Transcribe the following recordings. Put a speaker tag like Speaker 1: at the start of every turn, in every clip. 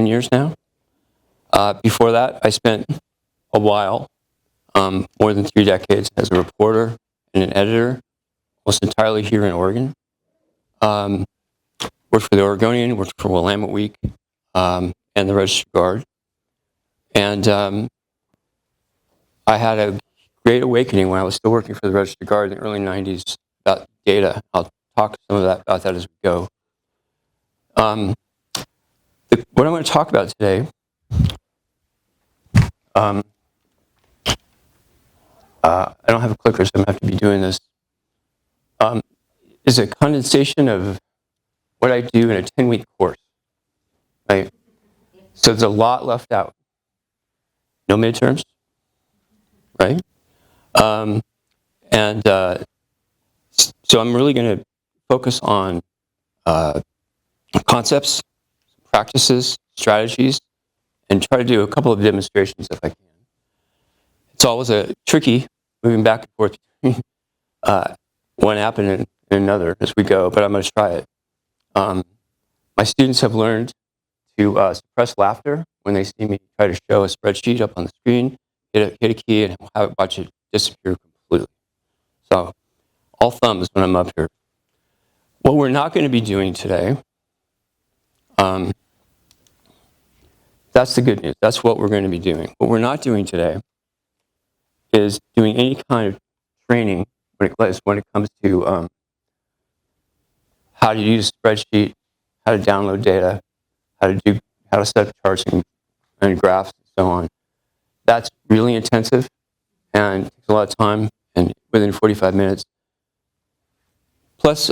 Speaker 1: 10 years now. Before that, I spent a while, more than 3 decades, as a reporter and an editor, almost entirely here in Oregon. Worked for the Oregonian, worked for Willamette Week, and the Register Guard. And I had a great awakening when I was still working for the Register Guard in the early 90s about data. I'll talk about that as we go. What I'm going to talk about today I don't have a clicker, so I'm going to have to be doing this, is a condensation of what I do in a 10-week course, right? So there's a lot left out. No midterms, right? So I'm really going to focus on concepts, practices, strategies, and try to do a couple of demonstrations if I can. It's always a tricky moving back and forth between one app and another as we go, but I'm going to try it. My students have learned to suppress laughter when they see me try to show a spreadsheet up on the screen, hit a key, and watch it disappear completely. So, all thumbs when I'm up here. What we're not going to be doing today, that's the good news. That's what we're going to be doing. What we're not doing today is doing any kind of training when it comes to how to use a spreadsheet, how to download data, how to set up charts and graphs and so on. That's really intensive and takes a lot of time, and within 45 minutes. Plus,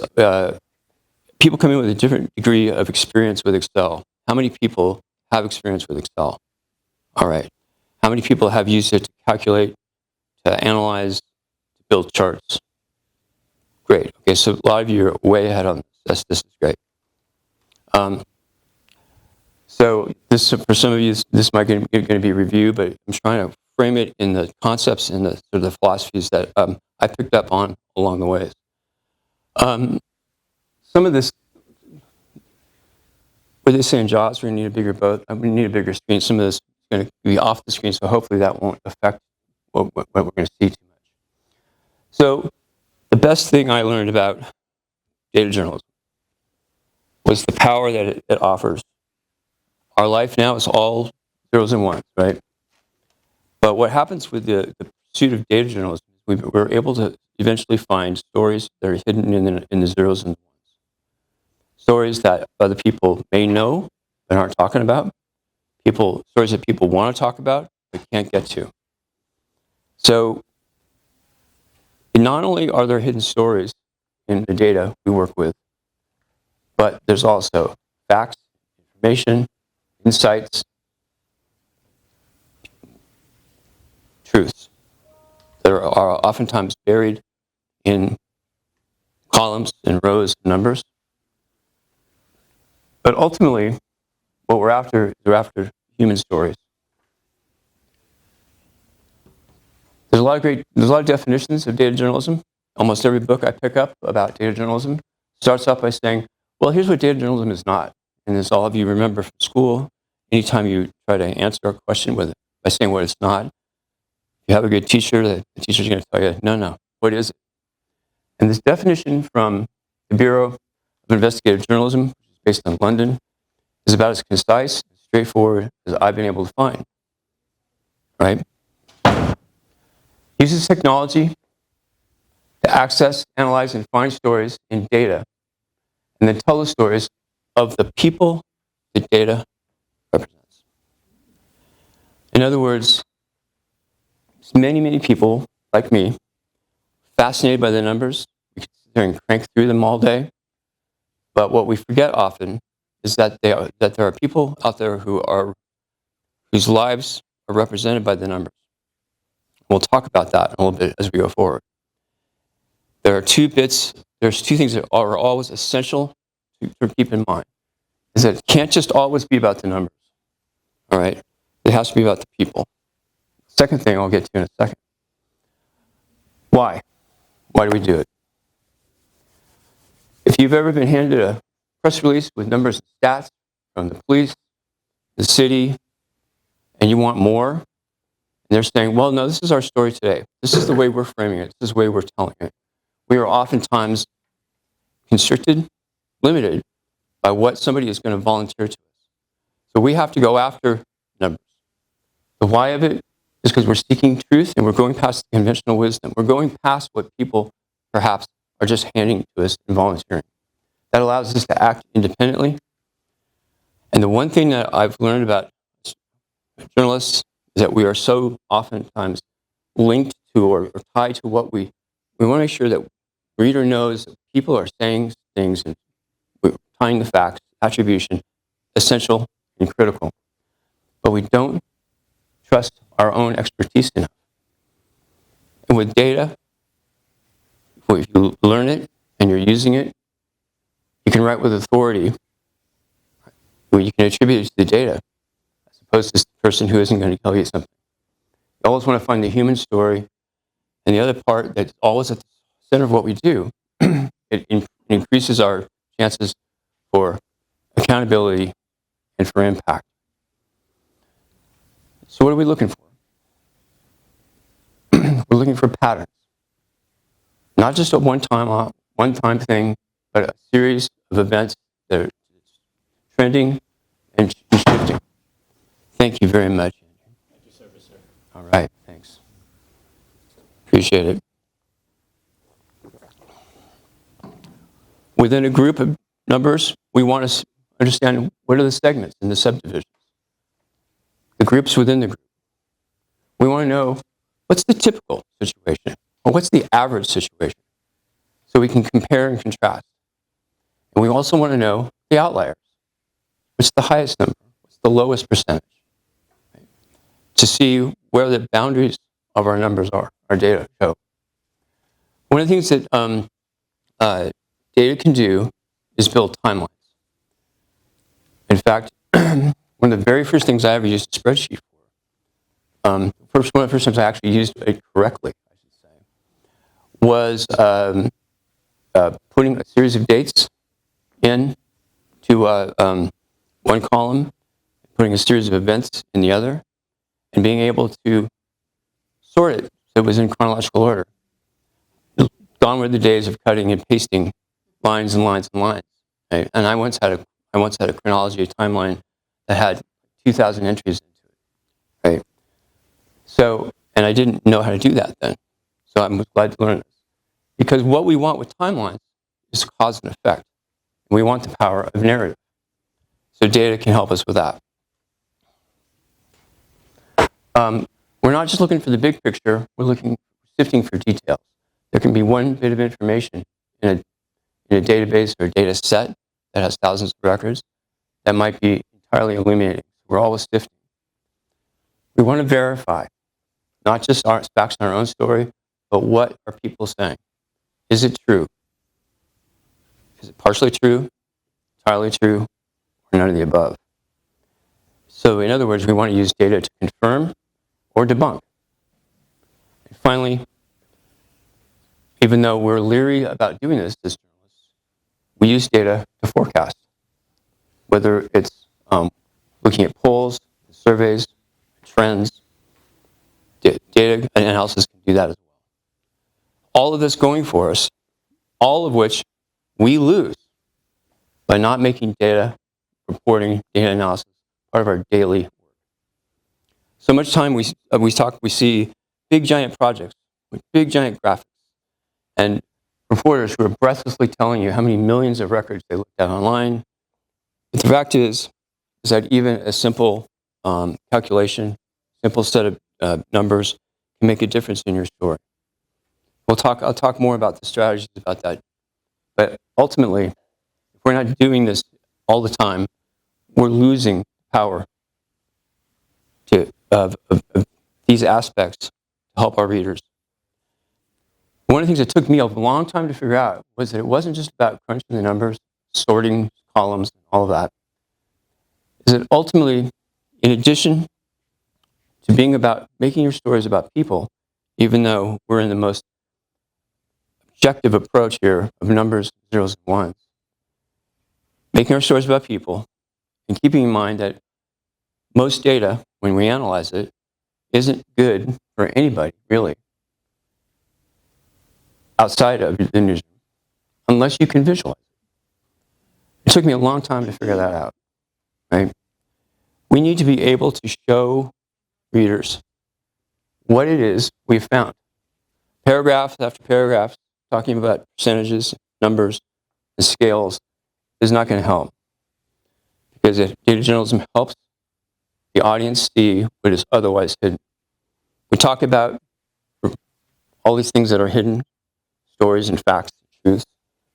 Speaker 1: people come in with a different degree of experience with Excel. How many people have experience with Excel? All right. How many people have used it to calculate, to analyze, to build charts? Great. Okay, so a lot of you are way ahead on this. This is great. So this, for some of you, this might going to be a review, but I'm trying to frame it in the concepts and the sort of the philosophies that I picked up on along the ways. Some of this, what they say in JAWS, we need a bigger boat. We need a bigger screen. Some of this is going to be off the screen, so hopefully that won't affect what we're going to see too much. So the best thing I learned about data journalism was the power that it offers. Our life now is all zeros and ones, right? But what happens with the pursuit of data journalism is we're able to eventually find stories that are hidden in the zeros and ones. Stories that other people may know but aren't talking about. Stories that people want to talk about but can't get to. So not only are there hidden stories in the data we work with, but there's also facts, information, insights, truths that are oftentimes buried in columns and rows of numbers. But ultimately, what we're after is human stories. There's a lot of definitions of data journalism. Almost every book I pick up about data journalism starts off by saying, well, here's what data journalism is not. And as all of you remember from school, anytime you try to answer a question by saying what it's not, if you have a good teacher, the teacher's going to tell you, no, what is it? And this definition from the Bureau of Investigative Journalism, which is based in London, is about as concise and straightforward as I've been able to find. Right? Uses technology to access, analyze, and find stories in data, and then tell the stories of the people the data represents. In other words, many people, like me, fascinated by the numbers. We can sit there and crank through them all day. But what we forget often is that there are people out there whose lives are represented by the numbers. We'll talk about that a little bit as we go forward. There's two things that are always essential to keep in mind. Is that it can't just always be about the numbers. All right? It has to be about the people. Second thing I'll get to in a second. Why? Why do we do it? If you've ever been handed a press release with numbers and stats from the police, the city, and you want more, and they're saying, well, no, this is our story today. This is the way we're framing it. This is the way we're telling it. We are oftentimes constricted, limited by what somebody is going to volunteer to us. So we have to go after numbers. The why of it is because we're seeking truth and we're going past the conventional wisdom. We're going past what people perhaps are just handing to us and volunteering. That allows us to act independently. And the one thing that I've learned about journalists is that we are so oftentimes linked to or tied to what we want to make sure that the reader knows that people are saying things and we're tying the facts, attribution, essential and critical. But we don't trust our own expertise enough. And with data, if you learn it and you're using it, you can write with authority where you can attribute it to the data as opposed to the person who isn't going to tell you something. You always want to find the human story, and the other part that's always at the center of what we do, it increases our chances for accountability and for impact. So what are we looking for? We're looking for patterns. Not just a one-time thing, but a series of events that are trending and shifting. Thank you very much.
Speaker 2: Thank you, sir.
Speaker 1: All right, thanks. Appreciate it. Within a group of numbers, we want to understand what are the segments and the subdivisions. The groups within the group. We want to know what's the typical situation, or what's the average situation, so we can compare and contrast. And we also want to know the outliers. What's the highest number? What's the lowest percentage? Right? To see where the boundaries of our numbers are, our data show. One of the things that data can do is build timelines. In fact, one of the very first things I ever used a spreadsheet for, one of the first times I actually used it correctly, I should say, was putting a series of dates into one column, putting a series of events in the other, and being able to sort it so it was in chronological order. Gone were the days of cutting and pasting lines and lines and lines. Right? And I once had a chronology, a timeline that had 2,000 entries into it. Right? So, and I didn't know how to do that then. So I'm glad to learn this. Because what we want with timelines is cause and effect. We want the power of narrative. So data can help us with that. We're not just looking for the big picture, we're sifting for details. There can be one bit of information in a database or a data set that has thousands of records that might be entirely illuminating. We're always sifting. We want to verify, not just our facts in our own story, but what are people saying? Is it true? Is it partially true, entirely true, or none of the above? So in other words, we want to use data to confirm or debunk. And finally, even though we're leery about doing this as journalists, we use data to forecast. Whether it's looking at polls, surveys, trends, data analysis can do that as well. All of this going for us, all of which we lose by not making data reporting, data analysis part of our daily work. So much time we see big giant projects with big giant graphics and reporters who are breathlessly telling you how many millions of records they looked at online. But the fact is that even a simple calculation, simple set of numbers can make a difference in your story. I'll talk more about the strategies about that. But ultimately, if we're not doing this all the time, we're losing power of these aspects to help our readers. One of the things that took me a long time to figure out was that it wasn't just about crunching the numbers, sorting columns, and all of that. Is that ultimately, in addition to being about making your stories about people, even though we're in the most objective approach here of numbers, zeros, and ones, making our stories about people, and keeping in mind that most data, when we analyze it, isn't good for anybody, really, outside of the newsroom, unless you can visualize it. It took me a long time to figure that out, right? We need to be able to show readers what it is we've found. Paragraphs after paragraphs talking about percentages, numbers, and scales is not going to help. Because if data journalism helps the audience see what is otherwise hidden. We talk about all these things that are hidden, stories and facts and truths,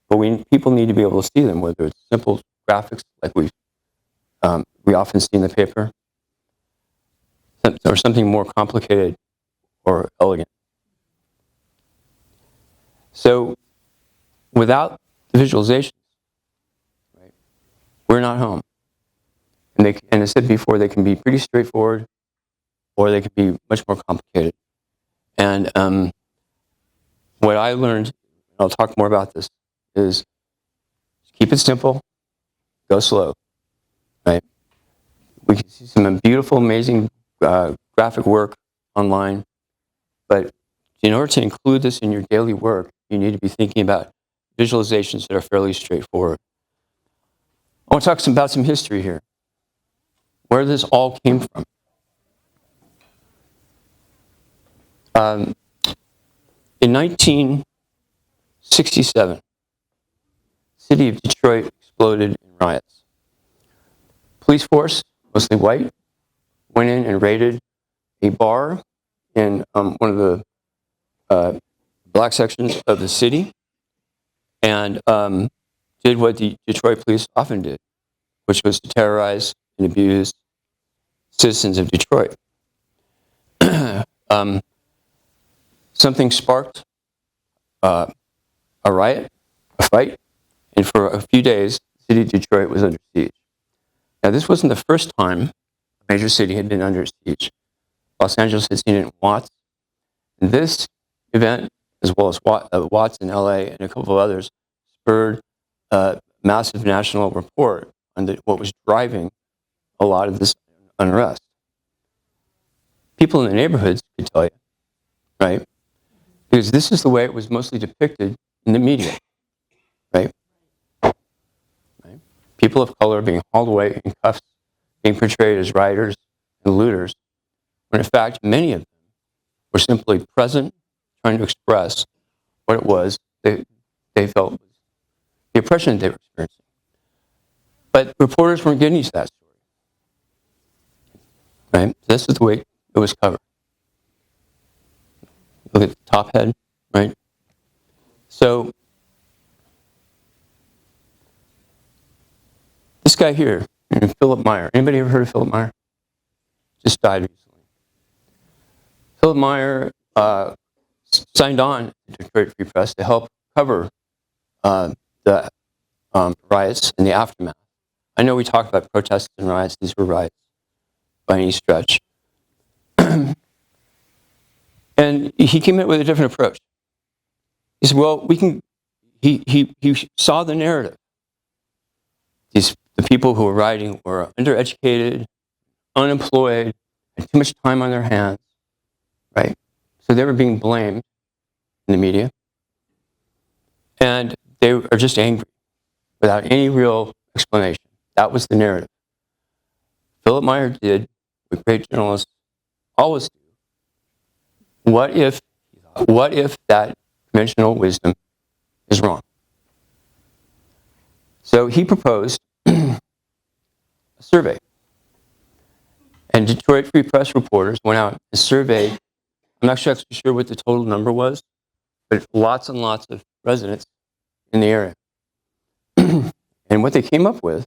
Speaker 1: but people need to be able to see them, whether it's simple graphics like we often see in the paper, or something more complicated or elegant. So without the visualizations, right, we're not home. And I said before, they can be pretty straightforward, or they can be much more complicated. And what I learned, and I'll talk more about this, is keep it simple, go slow, right? We can see some beautiful, amazing graphic work online, but in order to include this in your daily work, you need to be thinking about visualizations that are fairly straightforward. I want to talk about some history here, where this all came from. In 1967, the city of Detroit exploded in riots. Police force, mostly white, went in and raided a bar in one of the black sections of the city, and did what the Detroit police often did, which was to terrorize and abuse citizens of Detroit. Something sparked a riot, a fight, and for a few days, the city of Detroit was under siege. Now, this wasn't the first time a major city had been under siege. Los Angeles had seen it in Watts. And this event, as well as Watts in LA and a couple of others, spurred a massive national report on what was driving a lot of this unrest. People in the neighborhoods could tell you, right? Because this is the way it was mostly depicted in the media, right? People of color being hauled away in cuffs, being portrayed as rioters and looters, when in fact many of them were simply present, trying to express what it was they felt was the oppression they were experiencing. But reporters weren't getting to that story, right? This is the way it was covered. Look at the top head, right? So this guy here, Philip Meyer. Anybody ever heard of Philip Meyer? Just died recently. Philip Meyer signed on to Detroit Free Press to help cover the riots and the aftermath. I know we talk about protests and riots. These were riots by any stretch. And he came in with a different approach. He said, well, we can, he saw the narrative. The people who were rioting were undereducated, unemployed, had too much time on their hands, right? So they were being blamed in the media. And they are just angry without any real explanation. That was the narrative. Philip Meyer did what great journalists always do. What if that conventional wisdom is wrong? So he proposed a survey. And Detroit Free Press reporters went out and surveyed, I'm not actually sure what the total number was, but lots and lots of residents in the area. And what they came up with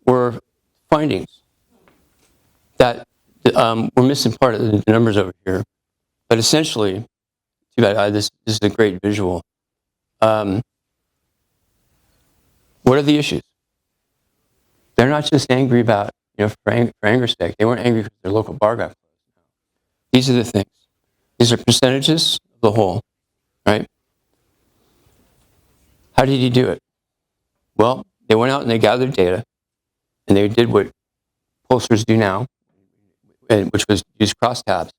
Speaker 1: were findings that we're missing part of the numbers over here. But essentially, too bad, this is a great visual. What are the issues? They're not just angry about, for anger's sake. They weren't angry because their local bar got closed. These are the things. These are percentages of the whole, right? How did he do it? Well, they went out and they gathered data, and they did what pollsters do now, which was use crosstabs.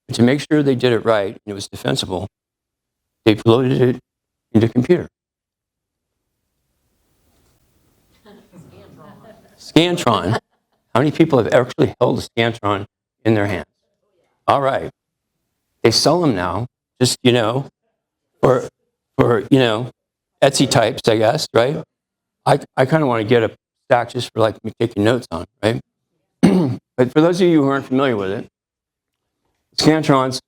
Speaker 1: But to make sure they did it right and it was defensible, they loaded it into a computer. Scantron. How many people have actually held a Scantron in their hands? All right. They sell them now, just, for Etsy types, I guess, right? I kind of want to get a stack just for like me taking notes on, right? But for those of you who aren't familiar with it, Scantrons,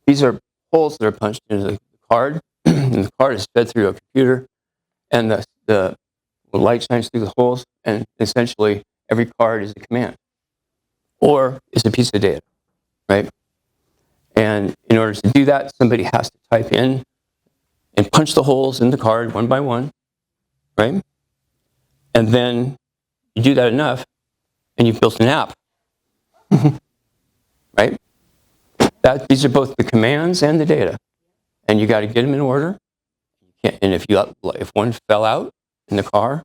Speaker 1: these are holes that are punched into the card, and the card is fed through a computer, and the light shines through the holes, and essentially every card is a command or is a piece of data, right? And in order to do that, somebody has to type in and punch the holes in the card one by one, right? And then you do that enough, and you've built an app, right? These are both the commands and the data, and you got to get them in order. And if one fell out in the car,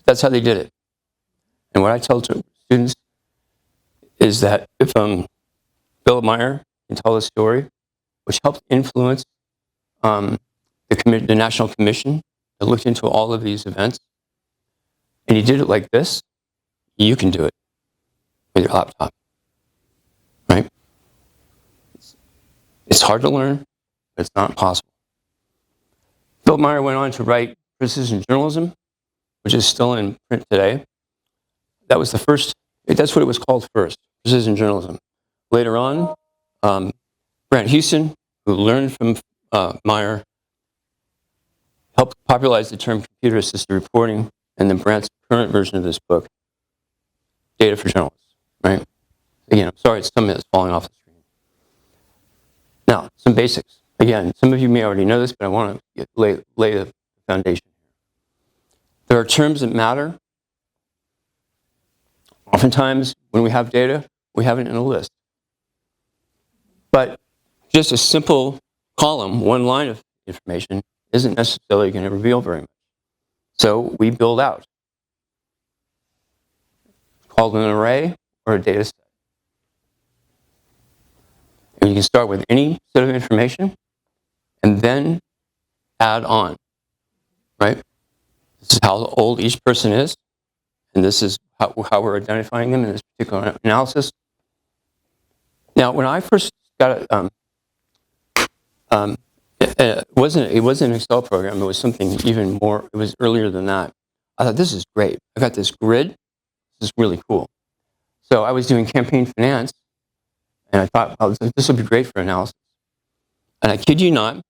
Speaker 1: that's how they did it. And what I tell students is that if Philip Meyer can tell a story, which helped influence the National Commission that looked into all of these events, and he did it like this, you can do it with your laptop, right? It's hard to learn, but it's not impossible. Philip Meyer went on to write Precision Journalism, which is still in print today. That was the first, that's what it was called first, Precision Journalism. Later on, Brent Houston, who learned from Meyer, helped popularize the term computer-assisted reporting, and then Brent's current version of this book, Data for Journalists, right? Again, I'm sorry, some of it's falling off the screen. Now, some basics. Again, some of you may already know this, but I want to lay the foundation here. There are terms that matter. Oftentimes, when we have data, we have it in a list. But just a simple column, one line of information, isn't necessarily going to reveal very much. So we build out. It's called an array or a data set. And you can start with any set of information and then add on, right? This is how old each person is, and this is how we're identifying them in this particular analysis. Now, when I first got it wasn't an Excel program. It was something even more. It was earlier than that. I thought, this is great. I got this grid. This is really cool. So I was doing campaign finance, and I thought, oh, this would be great for analysis. And I kid you not,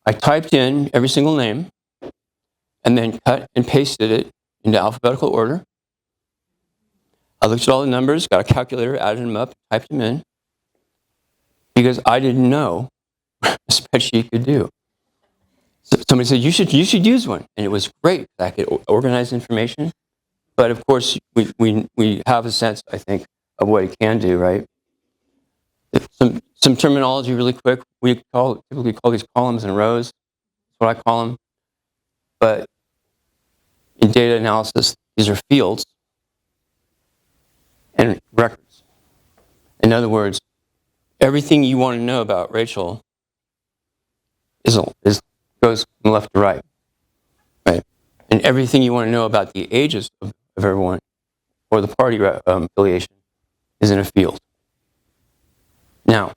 Speaker 1: I typed in every single name, and then cut and pasted it into alphabetical order. I looked at all the numbers, got a calculator, added them up, typed them in, because I didn't know what a spreadsheet could do. So somebody said, you should use one. And it was great. I could organize information. But of course, we have a sense, I think, of what it can do, right? Some terminology really quick. We typically call these columns and rows. That's what I call them. But in data analysis, these are fields and records. In other words, everything you want to know about Rachel goes from left to right, right? And everything you want to know about the ages of everyone or the party affiliation is in a field. Now,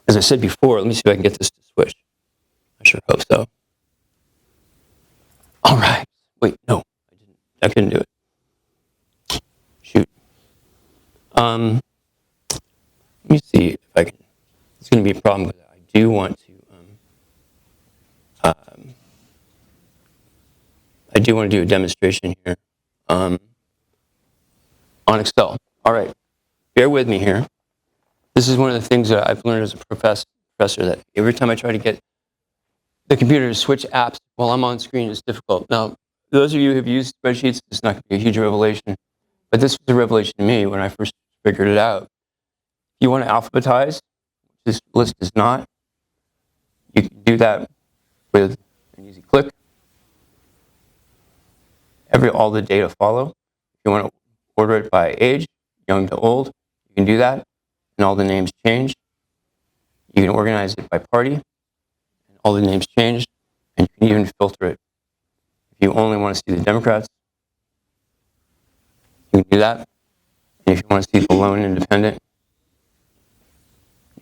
Speaker 1: as I said before, let me see if I can get this to switch. I sure hope so. All right. Wait, no, I didn't. I couldn't do it. Shoot. Let me see if I can. It's going to be a problem with it. I do want to. I do want to do a demonstration here on Excel. All right. Bear with me here. This is one of the things that I've learned as a professor, that every time I try to get the computer to switch apps while I'm on screen, it's difficult. Now, those of you who have used spreadsheets, it's not going to be a huge revelation, but this was a revelation to me when I first figured it out. If you want to alphabetize, this list is not, you can do that with an easy click. all the data follow. If you want to order it by age, young to old, you can do that, and all the names change. You can organize it by party, and all the names change, and you can even filter it. If you only want to see the Democrats, you can do that. And if you want to see the lone independent,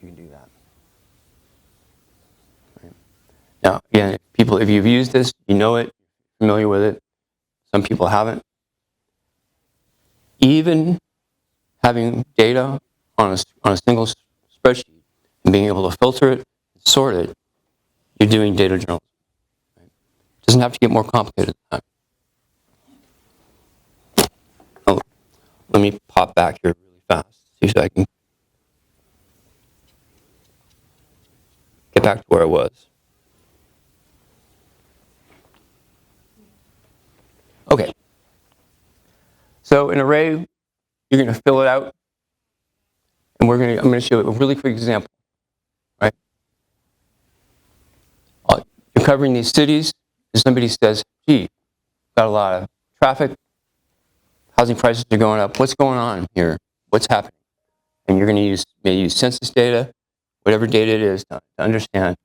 Speaker 1: you can do that. Right. Now, again, if you've used this, you know it, you're familiar with it. Some people haven't. Even having data on a single spreadsheet and being able to filter it, sort it, you're doing data journalism. Right? It doesn't have to get more complicated than that. Oh, let me pop back here really fast, see if I can get back to where I was. Okay. So an array, you're going to fill it out, and I'm going to show you a really quick example. Right? You're covering these cities, and somebody says, gee, got a lot of traffic, housing prices are going up, what's going on here? What's happening? And you're going to use census data, whatever data it is, to understand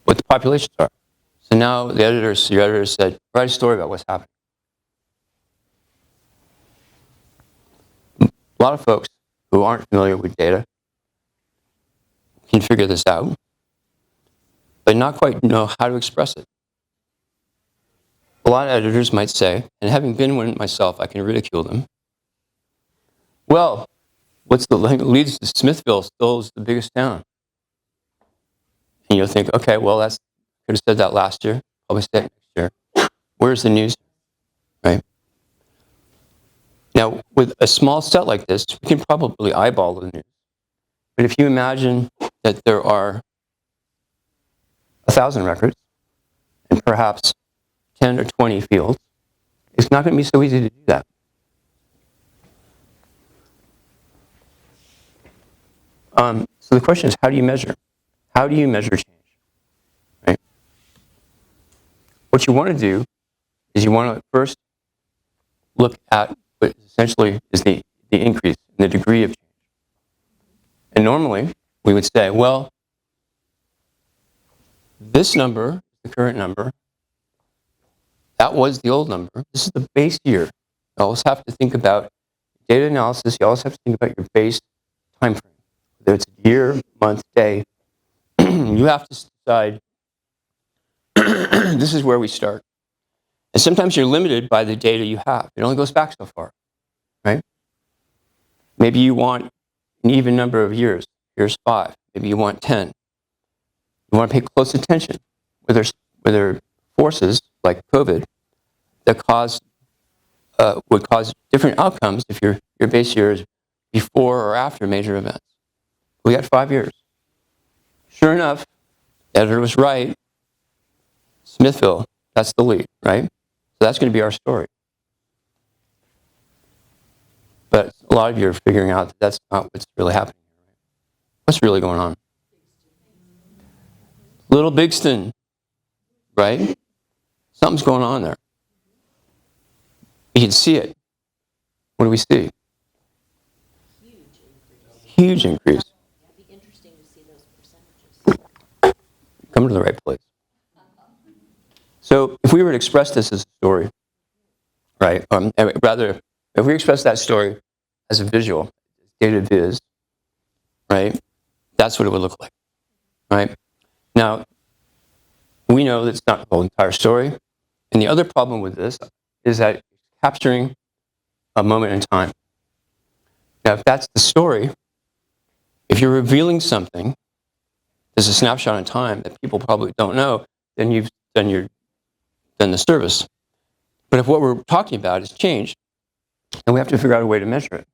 Speaker 1: what the populations are. So now your editor said, write a story about what's happening. A lot of folks who aren't familiar with data can figure this out, but not quite know how to express it. A lot of editors might say, and having been one myself, I can ridicule them. Well, leads to Smithville still is the biggest town. And you'll think, okay, well, could have said that last year, probably say it next year. Where's the news? Right? Now, with a small set like this, we can probably eyeball the news. But if you imagine that there are 1,000 records and perhaps 10 or 20 fields, it's not going to be so easy to do that. So the question is, how do you measure? How do you measure change? Right? What you want to do is you want to first look at what essentially is the increase in the degree of change. And normally, we would say, well, this number, the current number, that was the old number. This is the base year. You always have to think about data analysis. You always have to think about your base time frame. Whether it's year, month, day, you have to decide, this is where we start. And sometimes you're limited by the data you have. It only goes back so far, right? Maybe you want an even number of years. Here's 5. Maybe you want 10. You want to pay close attention. Whether there are forces like COVID that would cause different outcomes if your base year is before or after major events. We got 5 years. Sure enough, the editor was right. Smithville, that's the lead, right? So that's going to be our story. But a lot of you are figuring out that that's not what's really happening. What's really going on? Little Bigston, right? Something's going on there. You can see it. What do we see? Huge increase.
Speaker 2: It'd be interesting to see those percentages.
Speaker 1: Come to the right place. So if we were to express this as a story, right? Rather, if we express that story as a visual, data viz, right? That's what it would look like, right? Now, we know that's not the whole entire story. And the other problem with this is that it's capturing a moment in time. Now, if that's the story, if you're revealing something, there's a snapshot in time that people probably don't know, then you've done the service. But if what we're talking about is change, then we have to figure out a way to measure it.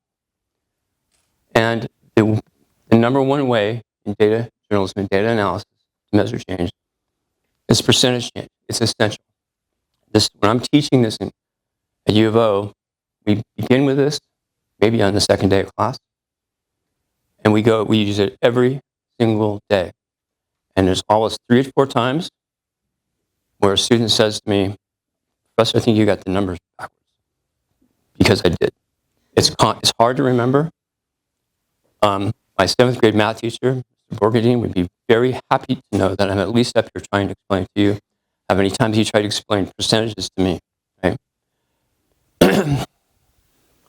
Speaker 1: And the number one way in data journalism and data analysis to measure change is percentage change. It's essential. When I'm teaching this at U of O, we begin with this, maybe on the second day of class, and we use it every single day. And there's always 3 or 4 times where a student says to me, Professor, I think you got the numbers backwards. Because I did. It's hard to remember. My 7th grade math teacher, Mr. Borgadine, would be very happy to know that I'm at least up here trying to explain to you how many times he tried to explain percentages to me. Right?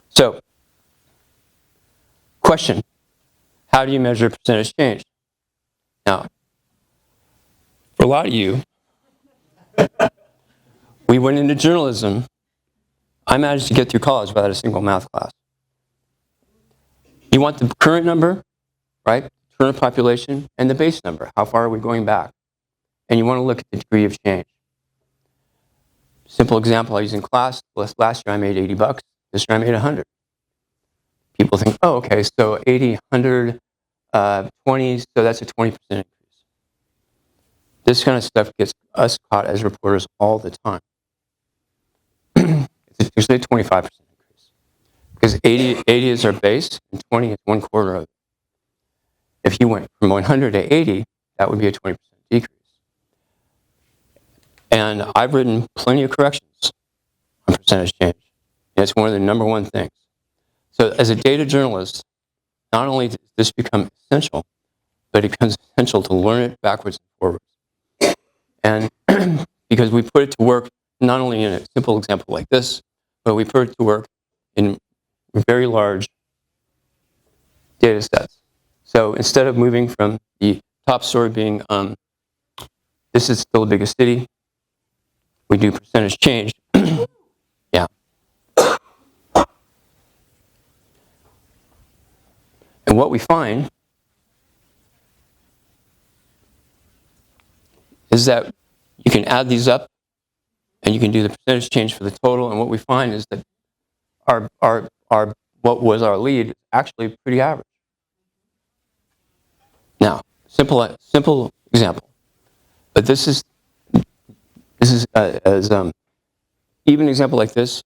Speaker 1: So, question, how do you measure percentage change? Now, for a lot of you, we went into journalism. I managed to get through college without a single math class. You want the current number, right? Current population, and the base number. How far are we going back? And you want to look at the degree of change. Simple example I use in class. Last year I made $80. This year I made 100. People think, oh, okay, so 80, 100, 20, so that's a 20% increase. This kind of stuff gets us caught as reporters all the time. It's usually a 25% increase. Because 80 is our base, and 20 is 1/4 of it. If you went from 100 to 80, that would be a 20% decrease. And I've written plenty of corrections on percentage change. And it's one of the number one things. So as a data journalist, not only does this become essential, but it becomes essential to learn it backwards and forwards. And because we put it to work not only in a simple example like this, but we put it to work in very large data sets. So instead of moving from the top story being, this is still the biggest city, we do percentage change. Yeah. And what we find is that you can add these up and you can do the percentage change for the total. And what we find is that our what was our lead is actually pretty average. Now, simple example, but this is even an example like this,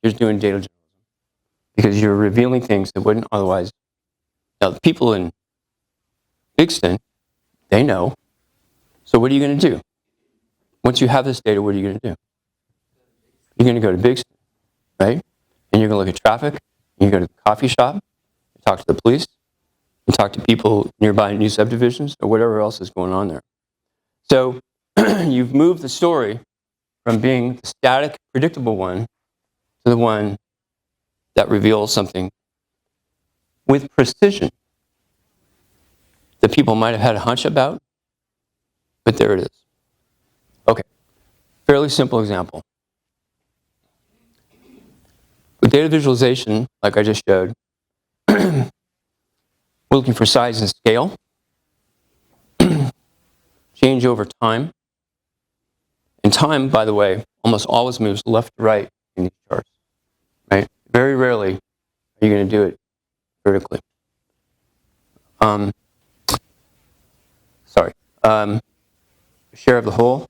Speaker 1: you're doing data journalism because you're revealing things that wouldn't otherwise. Now, the people in Bigston, they know. So what are you going to do? Once you have this data, what are you going to do? You're going to go to Bigston, right? And you're going to look at traffic. You go to the coffee shop, you talk to the police, you talk to people nearby new subdivisions, or whatever else is going on there. So you've moved the story from being the static, predictable one to the one that reveals something with precision that people might have had a hunch about, but there it is. Okay, fairly simple example. With data visualization, like I just showed, we're looking for size and scale, change over time. And time, by the way, almost always moves left to right in these charts, right? Very rarely are you going to do it vertically. Share of the whole,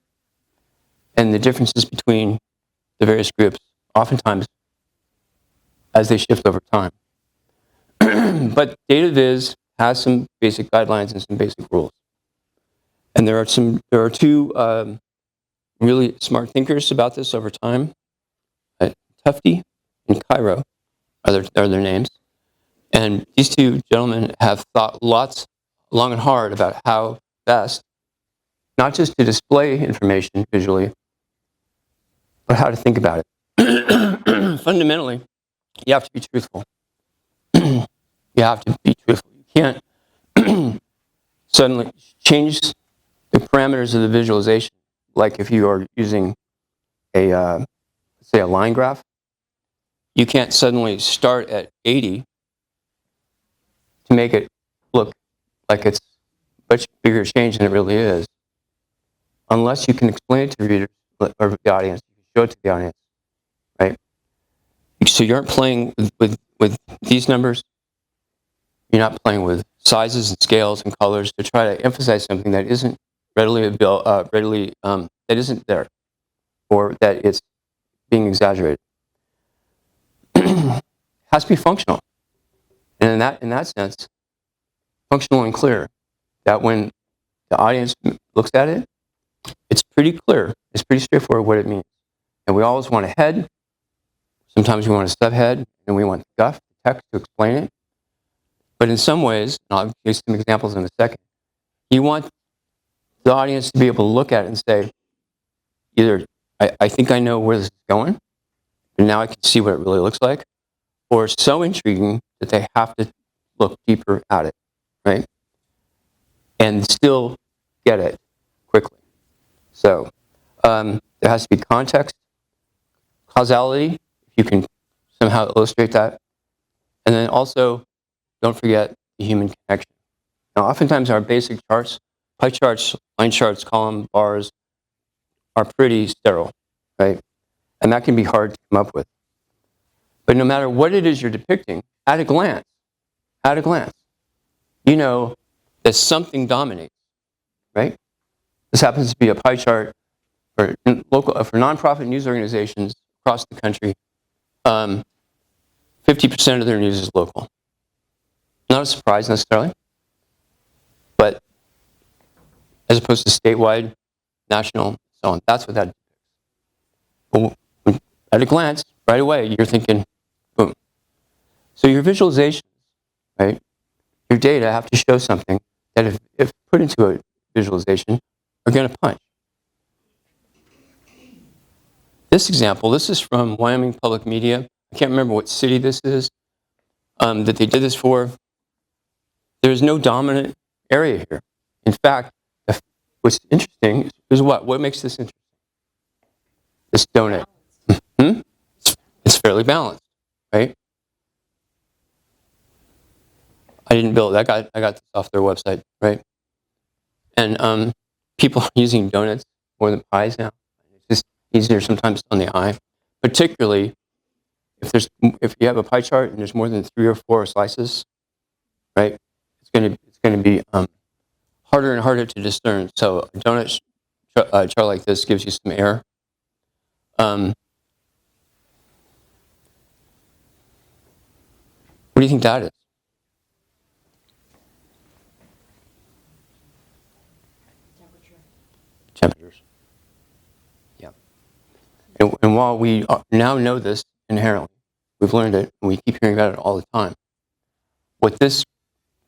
Speaker 1: and the differences between the various groups, oftentimes as they shift over time. But data viz has some basic guidelines and some basic rules. And there are two really smart thinkers about this over time. Tufte and Cairo are their names. And these two gentlemen have thought lots, long and hard, about how best, not just to display information visually, but how to think about it. Fundamentally, you have to be truthful. You have to be truthful. You can't suddenly change the parameters of the visualization, like if you are using a, say, a line graph. You can't suddenly start at 80 to make it look like it's much bigger change than it really is, unless you can explain it to the readers or the audience, you can show it to the audience, right? So you aren't playing with these numbers. You're not playing with sizes and scales and colors to try to emphasize something that isn't that isn't there, or that it's being exaggerated. It has to be functional, and in that sense, functional and clear. That when the audience looks at it, it's pretty clear. It's pretty straightforward what it means. And we always want a head. Sometimes we want a subhead, and we want the guff, the text to explain it. But in some ways, and I'll give you some examples in a second, you want the audience to be able to look at it and say, either, I think I know where this is going, and now I can see what it really looks like, or it's so intriguing that they have to look deeper at it, right? And still get it quickly. So there has to be context, causality, if you can somehow illustrate that. And then also, don't forget the human connection. Now, oftentimes our basic charts, pie charts, line charts, column bars, are pretty sterile, right? And that can be hard to come up with. But no matter what it is you're depicting, at a glance, you know that something dominates, right? This happens to be a pie chart for nonprofit news organizations across the country. 50% of their news is local. Not a surprise necessarily, but as opposed to statewide, national, so on. That's what that depicts. But at a glance, right away, you're thinking, boom. So your visualizations, right, your data have to show something that if put into a visualization, are going to punch. This example, this is from Wyoming Public Media. I can't remember what city this is that they did this for. There's no dominant area here. In fact, what's interesting is what? What makes this interesting? This donut. It's fairly balanced, right? I didn't build it. I got this off their website, right? And people are using donuts more than pies now. It's just easier sometimes on the eye, particularly if you have a pie chart and there's more than 3 or 4 slices, right? It's going to be harder and harder to discern. So a donut chart like this gives you some air. What do you think that is? Temperatures. Yeah. And while we now know this inherently, we've learned it, and we keep hearing about it all the time. What this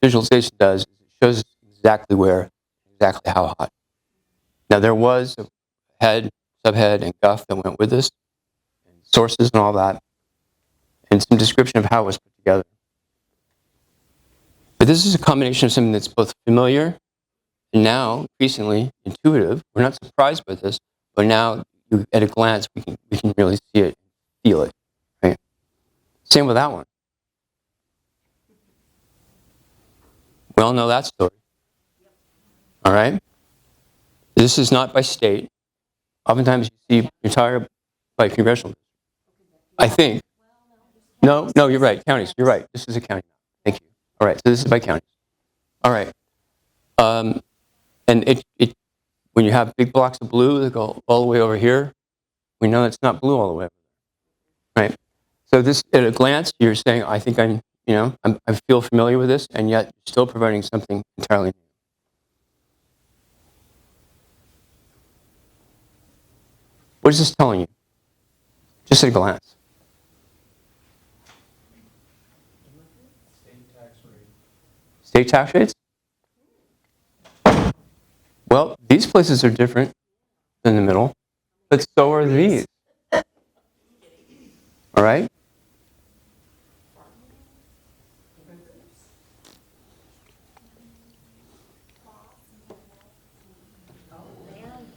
Speaker 1: visualization does is it shows exactly where, exactly how hot. Now there was a head, subhead, and guff that went with this, and sources and all that, and some description of how it was put together. But this is a combination of something that's both familiar and now increasingly intuitive. We're not surprised by this, but now at a glance we can really see it, feel it. Right? Same with that one. We all know that story. All right? This is not by state. Oftentimes you see entire by congressional district. I think. No, you're right. Counties. You're right. This is a county. Thank you. All right. So this is by counties. All right. And it when you have big blocks of blue that go all the way over here, we know it's not blue all the way over there. Right? So this, at a glance, you're saying, I think I feel familiar with this, and yet still providing something entirely new. What is this telling you? Just at a glance.
Speaker 3: State tax rate.
Speaker 1: State tax rates? Well, these places are different than the middle, but so are these. All right?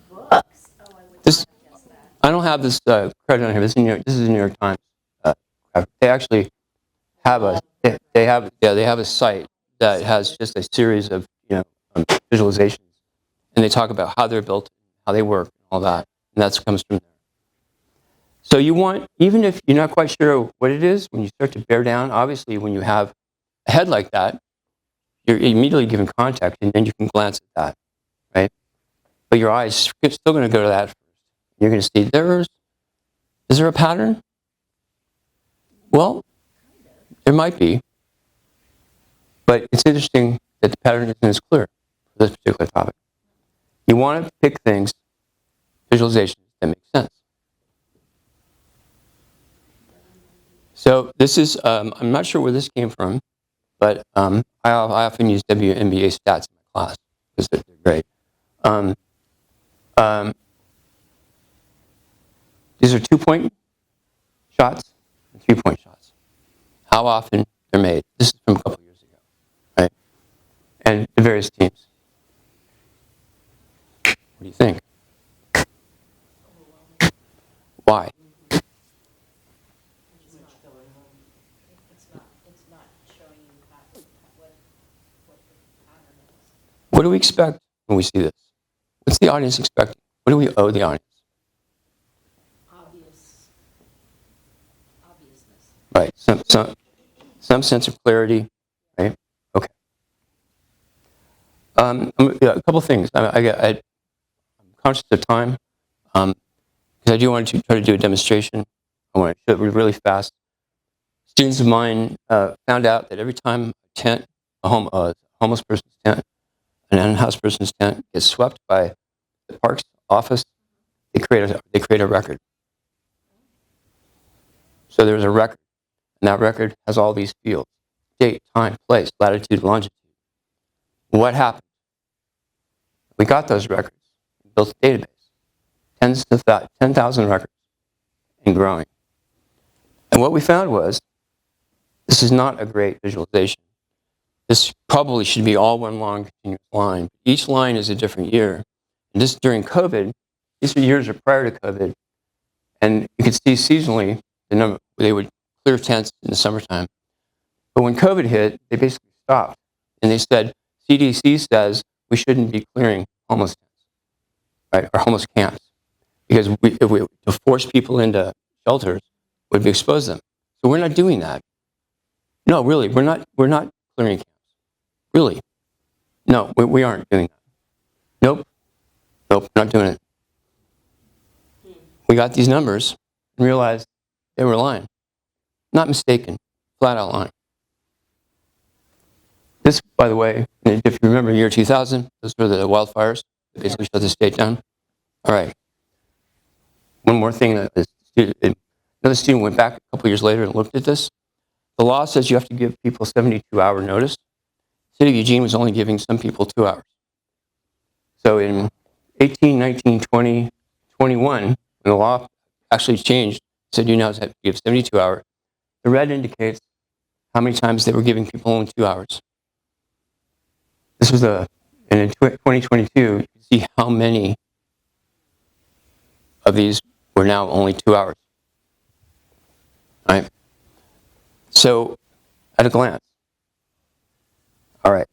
Speaker 2: Books. Oh, I would
Speaker 1: This,
Speaker 2: not guess that.
Speaker 1: I don't have this credit on here. This is the New York Times. They actually have they have a site that has just a series of visualizations, and they talk about how they're built, how they work, and all that, and that comes from there. So you want, even if you're not quite sure what it is, when you start to bear down, obviously when you have a head like that, you're immediately given context, and then you can glance at that, right? But your eyes are still going to go to that first. You're going to see is there a pattern? Well, there might be, but it's interesting that the pattern isn't as clear for this particular topic. You want to pick things, visualizations that make sense. So this is, I'm not sure where this came from, but I often use WNBA stats in my class because they're great. Um, um, these are 2-point shots and 3-point shots. How often they're made. This is from a couple years ago, right? And the various teams. What do you think? Why?
Speaker 2: It's not showing you what the pattern is.
Speaker 1: What do we expect when we see this? What's the audience expecting? What do we owe the audience?
Speaker 2: Obviousness.
Speaker 1: Right. Some sense of clarity, right? Okay. Yeah, a couple things. I'm conscious of time because I do want to try to do a demonstration. I want to show it really fast. Students of mine found out that every time a tent, a homeless person's tent, an unhoused person's tent gets swept by the parks office, they create a record. So there's a record, and that record has all these fields: date, time, place, latitude, longitude. What happened? We got those records, built a database, 10,000 records, and growing. And what we found was, this is not a great visualization. This probably should be all one long continuous line. Each line is a different year. And this during COVID, these are years prior to COVID, and you could see seasonally the number they would clear tents in the summertime. But when COVID hit, they basically stopped, and they said CDC says we shouldn't be clearing homeless tents, right, or homeless camps, because if we to force people into shelters would expose them. So we're not doing that. No, really, we're not clearing camps. Really, no, we aren't doing that. Nope, not doing it. We got these numbers and realized they were lying. Not mistaken, flat out lying. This, by the way, if you remember year 2000, those were the wildfires that basically shut the state down. All right. One more thing, another student went back a couple years later and looked at this. The law says you have to give people 72-hour notice. The city of Eugene was only giving some people 2 hours. So in 18, 19, 20, 21, when the law actually changed, said you now have to give 72 hours. The red indicates how many times they were giving people only 2 hours. This was and in 2022, you can see how many of these were now only 2 hours. All right. So, at a glance. All right.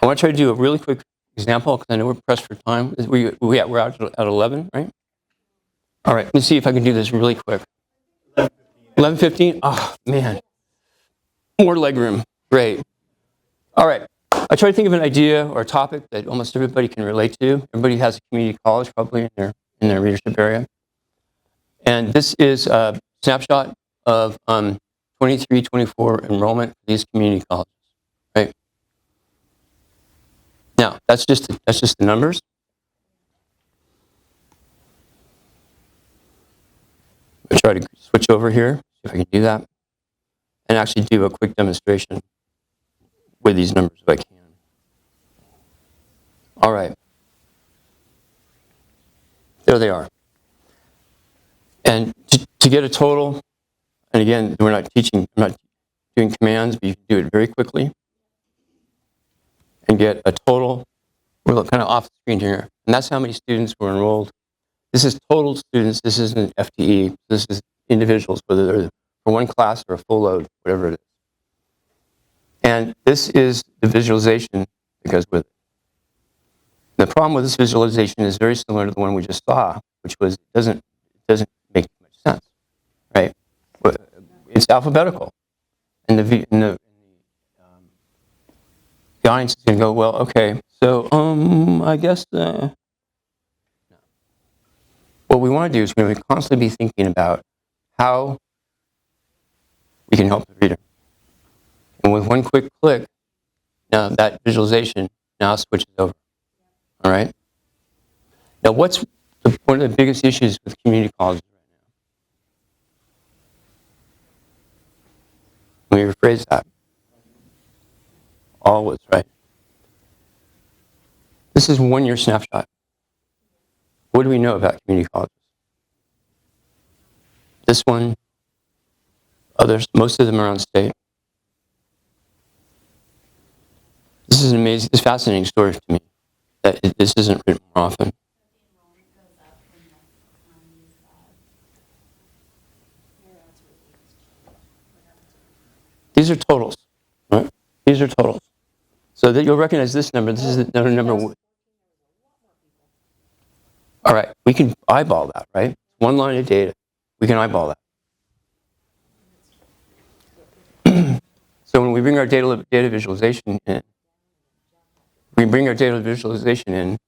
Speaker 1: I want to try to do a really quick example because I know we're pressed for time. We're out at 11, right? All right. Let's see if I can do this really quick. 11:15. Oh man, more legroom. Great. All right. I try to think of an idea or a topic that almost everybody can relate to. Everybody has a community college probably in their readership area. And this is a snapshot of 23, 24 enrollment for these community colleges, right? Now, that's just the numbers. I'll try to switch over here, see if I can do that, and actually do a quick demonstration with these numbers if I can. All right. There they are. And to get a total, and again, I'm not doing commands, but you can do it very quickly and get a total. We're kind of off the screen here. And that's how many students were enrolled. This is total students. This isn't FTE. This is individuals, whether they're for one class or a full load, whatever it is. And this is the visualization that goes with it. The problem with this visualization is very similar to the one we just saw, which was it doesn't make much sense, right? It's alphabetical, and the audience is going to go, well, okay, so I guess no. What we want to do is we're going to constantly be thinking about how we can help the reader. And with one quick click, now that visualization now switches over. All right? Now, what's one of the biggest issues with community colleges right Let me rephrase that. Always, right? This is 1 year snapshot. What do we know about community colleges? This one, others, most of them are on state. This is an amazing, this fascinating story to me. That this isn't written more often. These are totals, right? These are totals. So that you'll recognize this number. This is the number. All right, we can eyeball that, right? One line of data. We can eyeball that. So when we bring our data visualization in,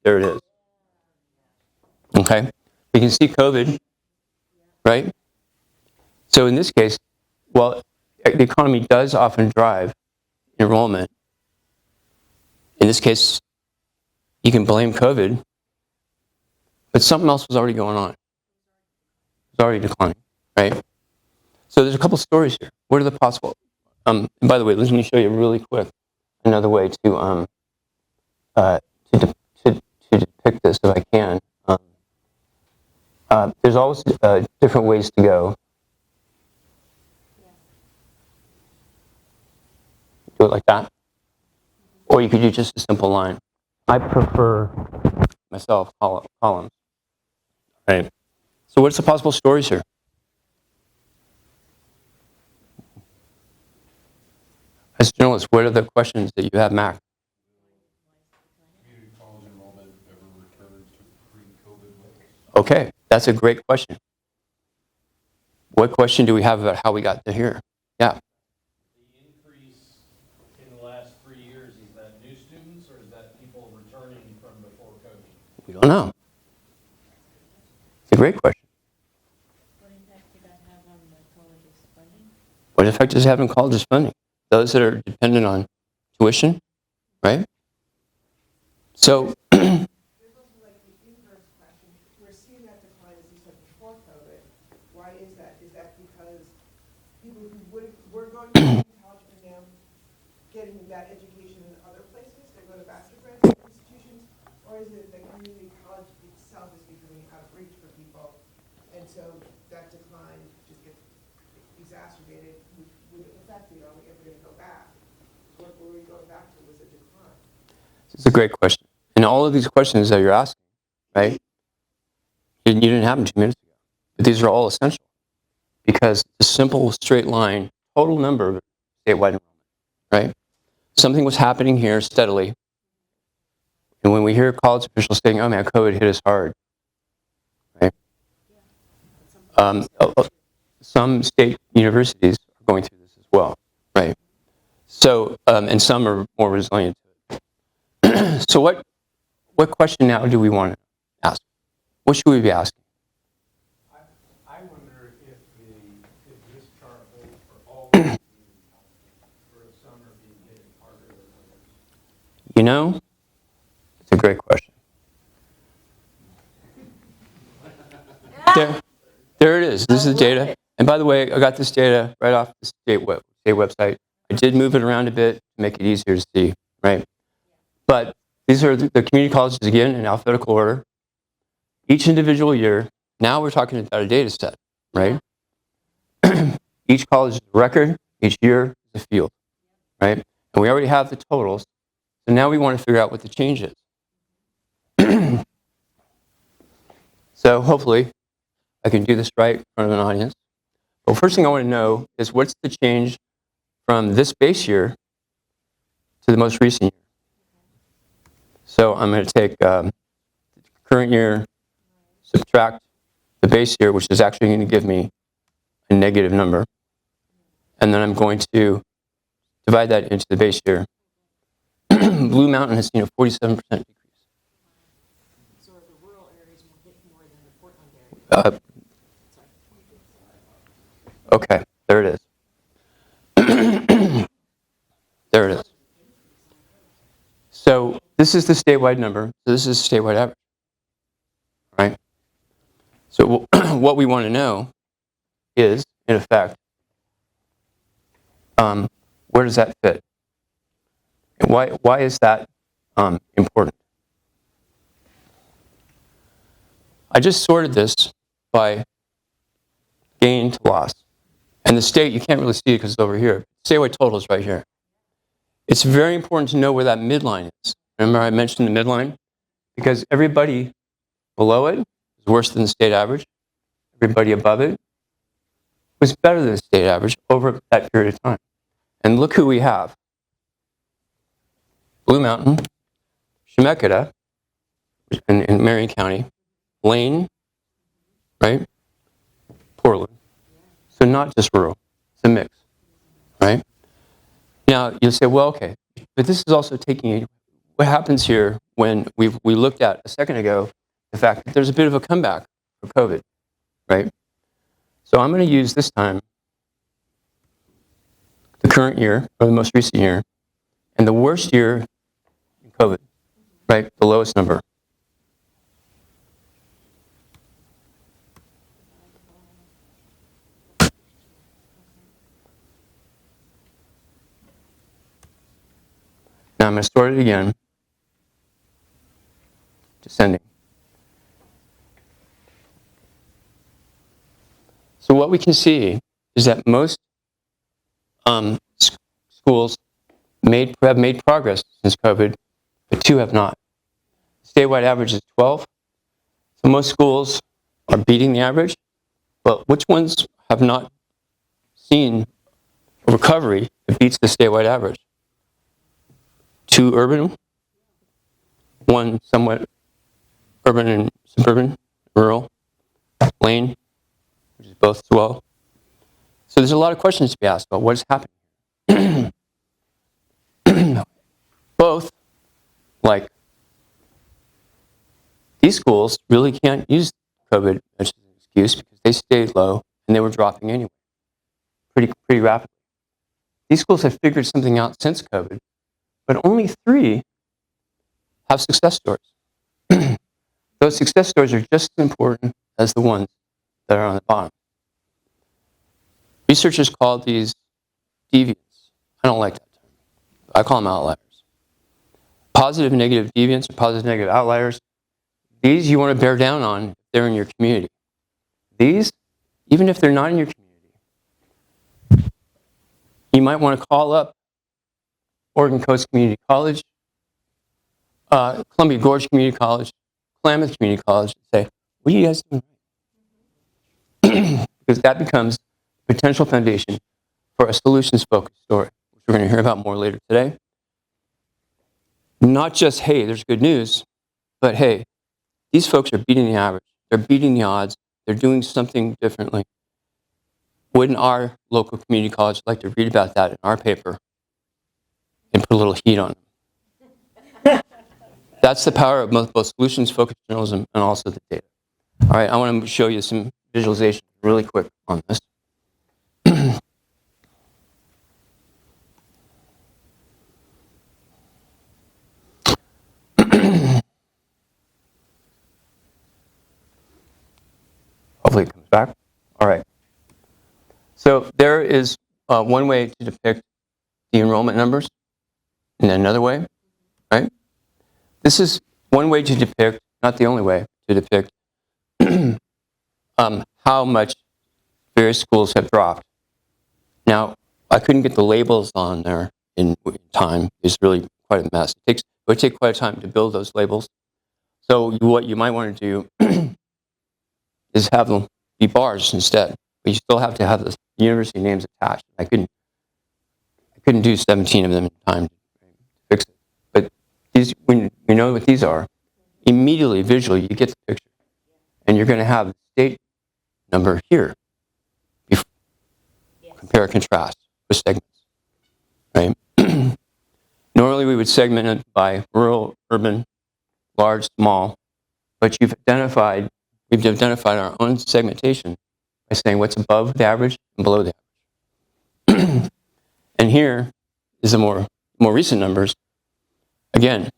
Speaker 1: there it is. Okay? We can see COVID, right? So in this case, while the economy does often drive enrollment, in this case, you can blame COVID, but something else was already going on. It was already declining, right? So there's a couple stories here. What are the possible? And by the way, let me show you really quick another way to depict this if I can. There's always different ways to go. Do it like that, or you could do just a simple line. I prefer myself columns. Right. So what's the possible stories here? As journalists, what are the questions that you have, Mac?
Speaker 3: Community college enrollment ever returned to pre-COVID levels?
Speaker 1: Okay, that's a great question. What question do we have about how we got to here? Yeah.
Speaker 4: The increase in the last 3 years, is that new students or is that people returning from before COVID?
Speaker 1: We don't know. It's a great question.
Speaker 2: What impact did that have on the college's funding?
Speaker 1: What effect does it have on colleges' funding? Those that are dependent on tuition, right? So,
Speaker 5: There's also like the inverse question. We're seeing that decline, as you said, before COVID. Why is that? Is that because people who were going to community college are now getting that education in other places? They go to bachelor graduate institutions? Or is it that community college itself is becoming out of reach for people? And so that decline just gets exacerbated with the fact that, are we ever going to go back? What were we going back to was a decline.
Speaker 1: it's a great question. And all of these questions that you're asking, right? You didn't have them 2 minutes ago. But these are all essential. Because the simple straight line, total number of statewide enrollment, right? Something was happening here steadily. And when we hear college officials saying, oh man, COVID hit us hard, right? Some state universities are going through this as well, right? So, and some are more resilient to it. So what question now do we want to ask? What should we be asking?
Speaker 3: I wonder if this chart holds for all community colleges, or if some are being hit harder than others.
Speaker 1: You know, it's a great question. There it is. This is the data. And by the way, I got this data right off the state website. I did move it around a bit to make it easier to see, right? But these are the community colleges, again, in alphabetical order. Each individual year, now we're talking about a data set, right? Each college is a record, each year is a field, right? And we already have the totals. So now we want to figure out what the change is. So hopefully, I can do this right in front of an audience. Well, first thing I want to know is what's the change from this base year to the most recent year. So I'm going to take the current year, subtract the base year, which is actually going to give me a negative number. And then I'm going to divide that into the base year. Blue Mountain has seen a 47% decrease.
Speaker 2: So are the rural areas hit more than the Portland area?
Speaker 1: Okay, there it is. There it is. So this is the statewide number. So this is the statewide average, right? So what we want to know is, in effect, where does that fit? And why is that important? I just sorted this by gain to loss. And the state, you can't really see it because it's over here. Statewide total is right here. It's very important to know where that midline is. Remember I mentioned the midline? Because everybody below it is worse than the state average. Everybody above it was better than the state average over that period of time. And look who we have. Blue Mountain, Chemeketa, in Marion County, Lane, right? Portland. So not just rural, it's a mix, right? Now you'll say, well, okay, but this is also taking, what happens here when we looked at a second ago, the fact that there's a bit of a comeback for COVID, right? So I'm going to use this time the current year, or the most recent year, and the worst year in COVID, right? The lowest number. Now I'm going to sort it again, descending. So what we can see is that most schools have made progress since COVID, but 2 have not. Statewide average is 12. So most schools are beating the average, but which ones have not seen a recovery that beats the statewide average? 2 urban, 1 somewhat urban and suburban, rural, Lane, which is both as well. So there's a lot of questions to be asked about what is happening. Both, like, these schools really can't use COVID as an excuse because they stayed low and they were dropping anyway, pretty rapidly. These schools have figured something out since COVID, but only 3 have success stories. Those success stories are just as important as the ones that are on the bottom. Researchers call these deviants. I don't like that term. I call them outliers. Positive and negative deviants or positive and negative outliers, these you want to bear down on if they're in your community. These, even if they're not in your community, you might want to call up Oregon Coast Community College, Columbia Gorge Community College, Klamath Community College, and say, what are you guys doing? Because that becomes a potential foundation for a solutions-focused story, which we're going to hear about more later today. Not just, hey, there's good news, but hey, these folks are beating the average. They're beating the odds. They're doing something differently. Wouldn't our local community college like to read about that in our paper and put a little heat on them? That's the power of both solutions-focused journalism and also the data. All right, I want to show you some visualization really quick on this. Hopefully it comes back. All right. So there is one way to depict the enrollment numbers, and another way, right? This is one way to depict, not the only way, to depict how much various schools have dropped. Now, I couldn't get the labels on there in time. It's really quite a mess. It would take quite a time to build those labels. So what you might want to do is have them be bars instead. But you still have to have the university names attached. I couldn't do 17 of them in time to fix it. But these, when you know what these are, immediately, visually, you get the picture. And you're going to have the state number here. Compare and contrast with segments, right? Normally we would segment it by rural, urban, large, small, but we've identified our own segmentation by saying what's above the average and below the average. And here is the more recent numbers. Again,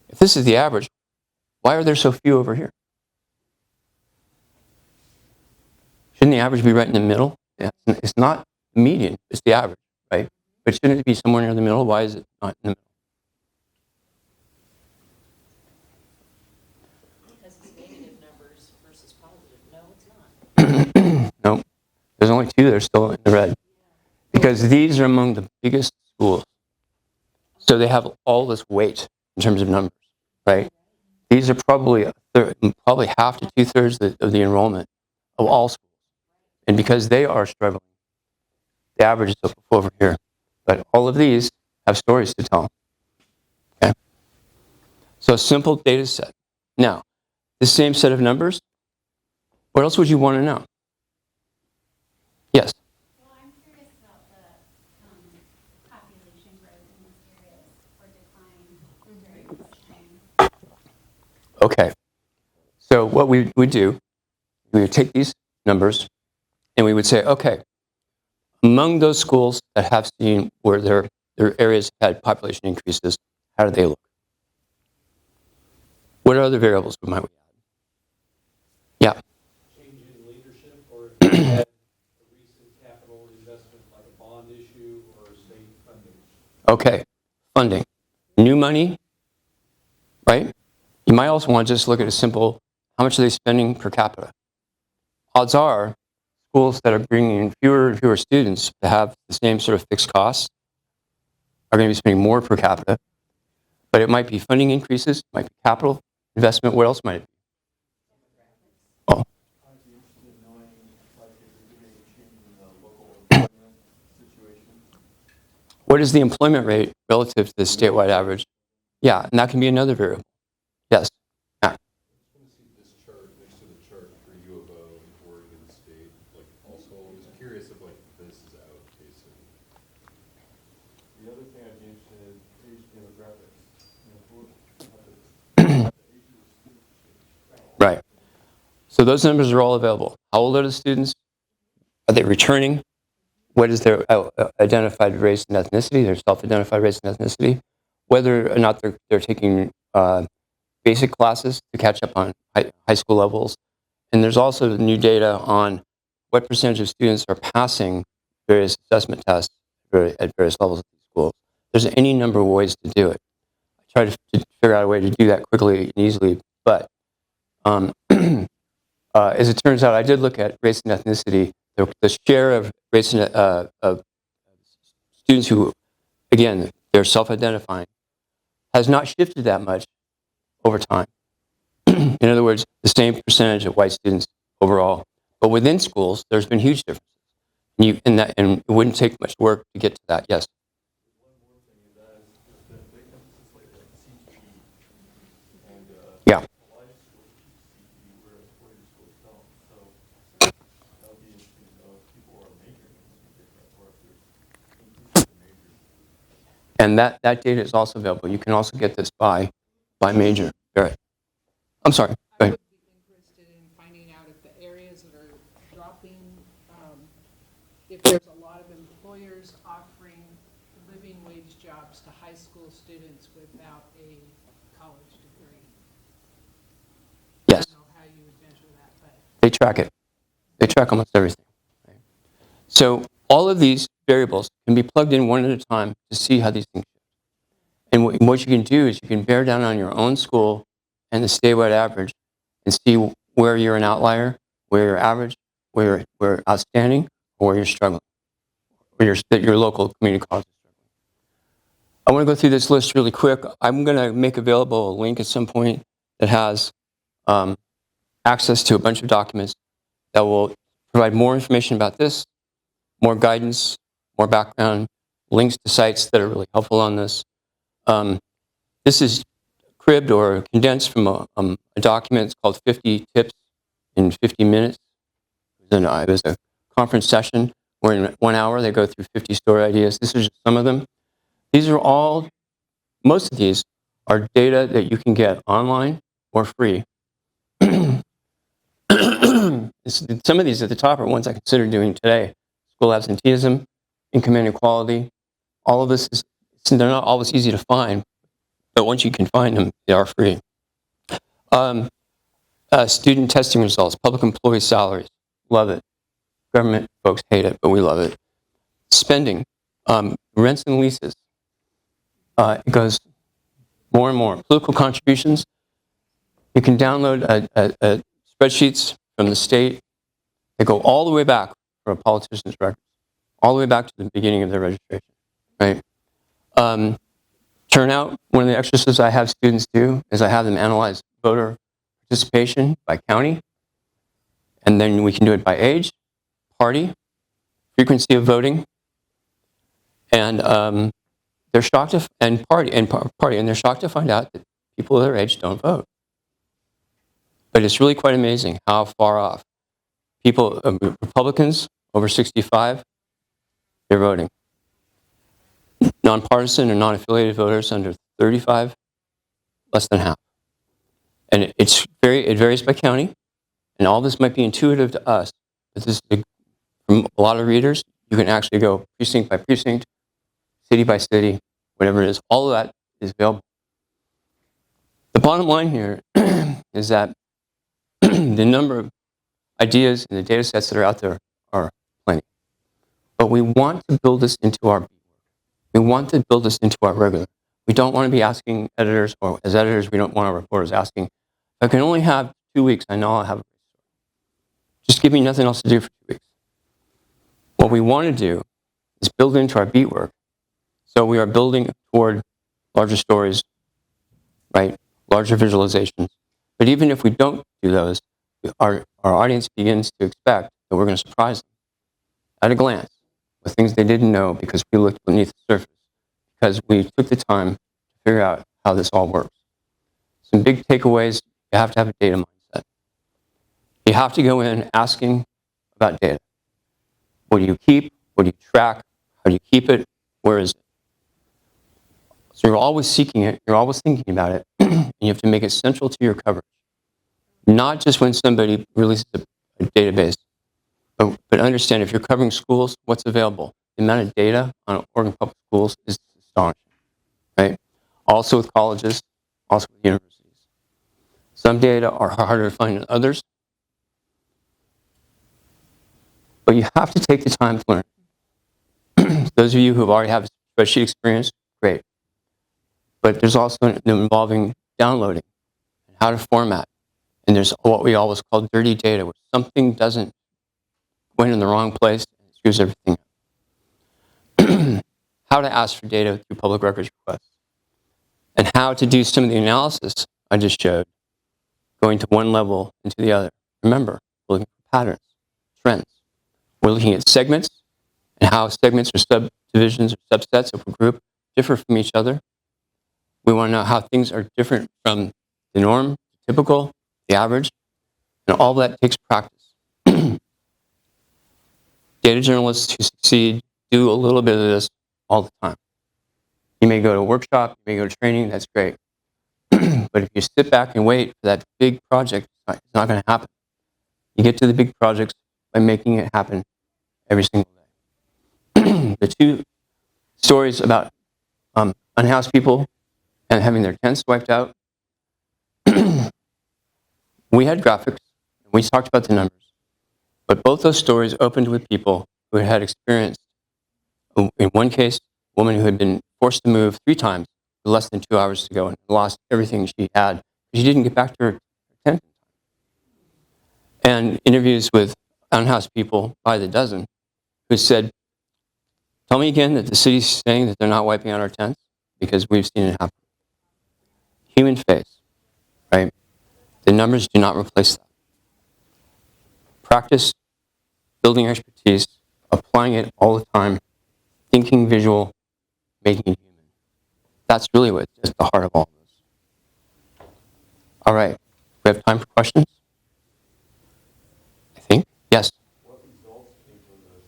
Speaker 1: if this is the average, why are there so few over here? Shouldn't the average be right in the middle? Yeah, it's not median. It's the average, right? But shouldn't it be somewhere near the middle? Why is it not in the
Speaker 2: Because it's negative numbers versus positive. No, it's not.
Speaker 1: middle? No. There's only 2 that are still in the red. Because these are among the biggest schools. So they have all this weight in terms of numbers, right? These are probably probably half to 2/3 of the enrollment of all schools. And because they are struggling, the average is up over here. But all of these have stories to tell. Okay? So simple data set. Now, the same set of numbers, what else would you want to know? Yes?
Speaker 6: Well, I'm curious about the population growth in these areas or decline during this time.
Speaker 1: Okay. So what we would do, we would take these numbers and we would say, okay, among those schools that have seen where their areas had population increases, how do they look? What other variables might we add? Yeah.
Speaker 4: Change in leadership, or if you had a recent capital investment like a bond issue or state funding?
Speaker 1: Okay. Funding. New money, right? You might also want to just look at a simple, how much are they spending per capita? Odds are, schools that are bringing in fewer and fewer students to have the same sort of fixed costs are going to be spending more per capita. But it might be funding increases, it might be capital investment. What else might it be? Oh,
Speaker 7: I'd be interested in knowing, like, if there's been any change in the local employment situation.
Speaker 1: what is the employment rate relative to the statewide average? Yeah, and that can be another variable. Yes. Yeah.
Speaker 8: I just want to see this chart next to the chart for U of O and Oregon State. Like, also, I was curious if like this is outpacing.
Speaker 7: The other thing I'd be interested in is age demographics. You know, the age of the students.
Speaker 1: Right. So those numbers are all available. How old are the students? Are they returning? What is their identified race and ethnicity, their self-identified race and ethnicity? Whether or not they're taking basic classes to catch up on high school levels. And there's also new data on what percentage of students are passing various assessment tests at various levels of these schools. There's any number of ways to do it. I try to figure out a way to do that quickly and easily, but as it turns out, I did look at race and ethnicity. The share of race and of students who, again, they're self-identifying, has not shifted that much over time. In other words, the same percentage of white students overall. But within schools, there's been huge differences. And it wouldn't take much work to get to that. Yes.
Speaker 7: One more thing is that is the big emphasis like CTE and
Speaker 1: Yeah.
Speaker 7: a lot of schools teach CTE whereas FORJ schools don't. So that'll be interesting to know if people are majoring in something different or if there's increases in majors.
Speaker 1: And that data is also available. You can also get this by major. Right. I'm sorry. Go
Speaker 5: I
Speaker 1: ahead.
Speaker 5: would be interested in finding out if the areas that are dropping, if there's a lot of employers offering living wage jobs to high school students without a college degree.
Speaker 1: Yes.
Speaker 5: I don't know how you would measure that, but.
Speaker 1: They track it. They track almost everything. Right? So all of these variables can be plugged in one at a time to see how these things shift. And what you can do is you can bear down on your own school and the statewide average and see where you're an outlier, where you're average, where you're outstanding, or where you're struggling, or your local community college is struggling. I want to go through this list really quick. I'm going to make available a link at some point that has access to a bunch of documents that will provide more information about this, more guidance, more background, links to sites that are really helpful on this. This is cribbed or condensed from a document. It's called 50 Tips in 50 Minutes. It was a conference session where in 1 hour they go through 50 story ideas. This is just some of them. These are all, most of these are data that you can get online or free. Some of these at the top are ones I consider doing today. School absenteeism, income inequality. All of this is, they're not always easy to find, but once you can find them, they are free. Student testing results, public employee salaries, love it. Government folks hate it, but we love it. spending, rents and leases. It goes more and more. Political contributions. You can download a spreadsheets from the state that go all the way back for a politician's records, all the way back to the beginning of their registration, right? Turnout, one of the exercises I have students do is I have them analyze voter participation by county, and then we can do it by age, party, frequency of voting, and they're shocked to, and party, and they're shocked to find out that people of their age don't vote. But it's really quite amazing how far off people, Republicans over 65, they're voting. Nonpartisan or non-affiliated voters under 35, less than half. And it varies by county, and all this might be intuitive to us, but this is from a lot of readers, you can actually go precinct by precinct, city by city, whatever it is. All of that is available. The bottom line here is that the number of ideas and the data sets that are out there are plenty. But we want to build this into our beat work. We want to build this into our regular. We don't want to be asking editors, or as editors, we don't want our reporters asking, if I can only have 2 weeks, I know I'll have a just give me nothing else to do for 2 weeks. What we want to do is build into our beat work. So we are building toward larger stories, right? Larger visualizations. But even if we don't do those, our audience begins to expect that we're going to surprise them at a glance with things they didn't know because we looked beneath the surface, because we took the time to figure out how this all works. Some big takeaways: you have to have a data mindset. You have to go in asking about data. What do you keep? What do you track? How do you keep it? Where is it? So you're always seeking it. You're always thinking about it. And you have to make it central to your coverage. Not just when somebody releases a database, but understand if you're covering schools, what's available. The amount of data on Oregon Public Schools is astonishing, right? Also with colleges, also with universities. Some data are harder to find than others, but you have to take the time to learn. Those of you who already have spreadsheet experience, great. But there's also involving downloading and how to format. And there's what we always call dirty data, where something doesn't went in the wrong place and it screws everything up. How to ask for data through public records requests. And how to do some of the analysis I just showed, going to one level into the other. Remember, we're looking for patterns, trends. We're looking at segments and how segments or subdivisions or subsets of a group differ from each other. We want to know how things are different from the norm, the typical, the average, and all that takes practice. Data journalists who succeed do a little bit of this all the time. You may go to a workshop, you may go to training, that's great. But if you sit back and wait for that big project, it's not going to happen. You get to the big projects by making it happen every single day. The two stories about unhoused people and having their tents wiped out, we had graphics, and we talked about the numbers, but both those stories opened with people who had experienced, in one case, a woman who had been forced to move 3 times with less than 2 hours to go and lost everything she had. She didn't get back to her tent. And interviews with unhoused people by the dozen who said, tell me again that the city's saying that they're not wiping out our tents, because we've seen it happen. Human face, right? The numbers do not replace that. Practice, building expertise, applying it all the time, thinking visual, making it human. That's really what's at the heart of all of this. All right, we have time for questions? I think, yes.
Speaker 7: What results came from this?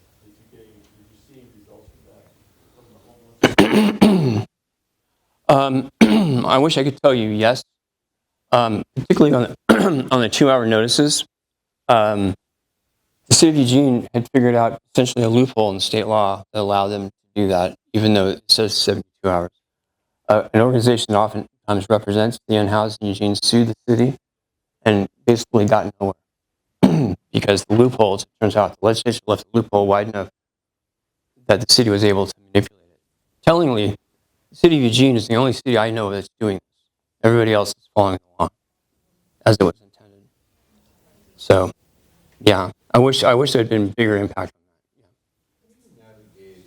Speaker 7: Did you see results from that, from the homeless?
Speaker 1: I wish I could tell you yes, particularly on the, on the 2-hour notices. The city of Eugene had figured out essentially a loophole in state law that allowed them to do that, even though it says 72 hours. An organization that oftentimes represents the unhoused in Eugene sued the city and basically got nowhere because the loopholes, it turns out, the legislature left the loophole wide enough that the city was able to manipulate it. Tellingly, the city of Eugene is the only city I know that's doing this. Everybody else is following along as it was intended. So, yeah, I wish there had been bigger impact on that.
Speaker 8: How do you navigate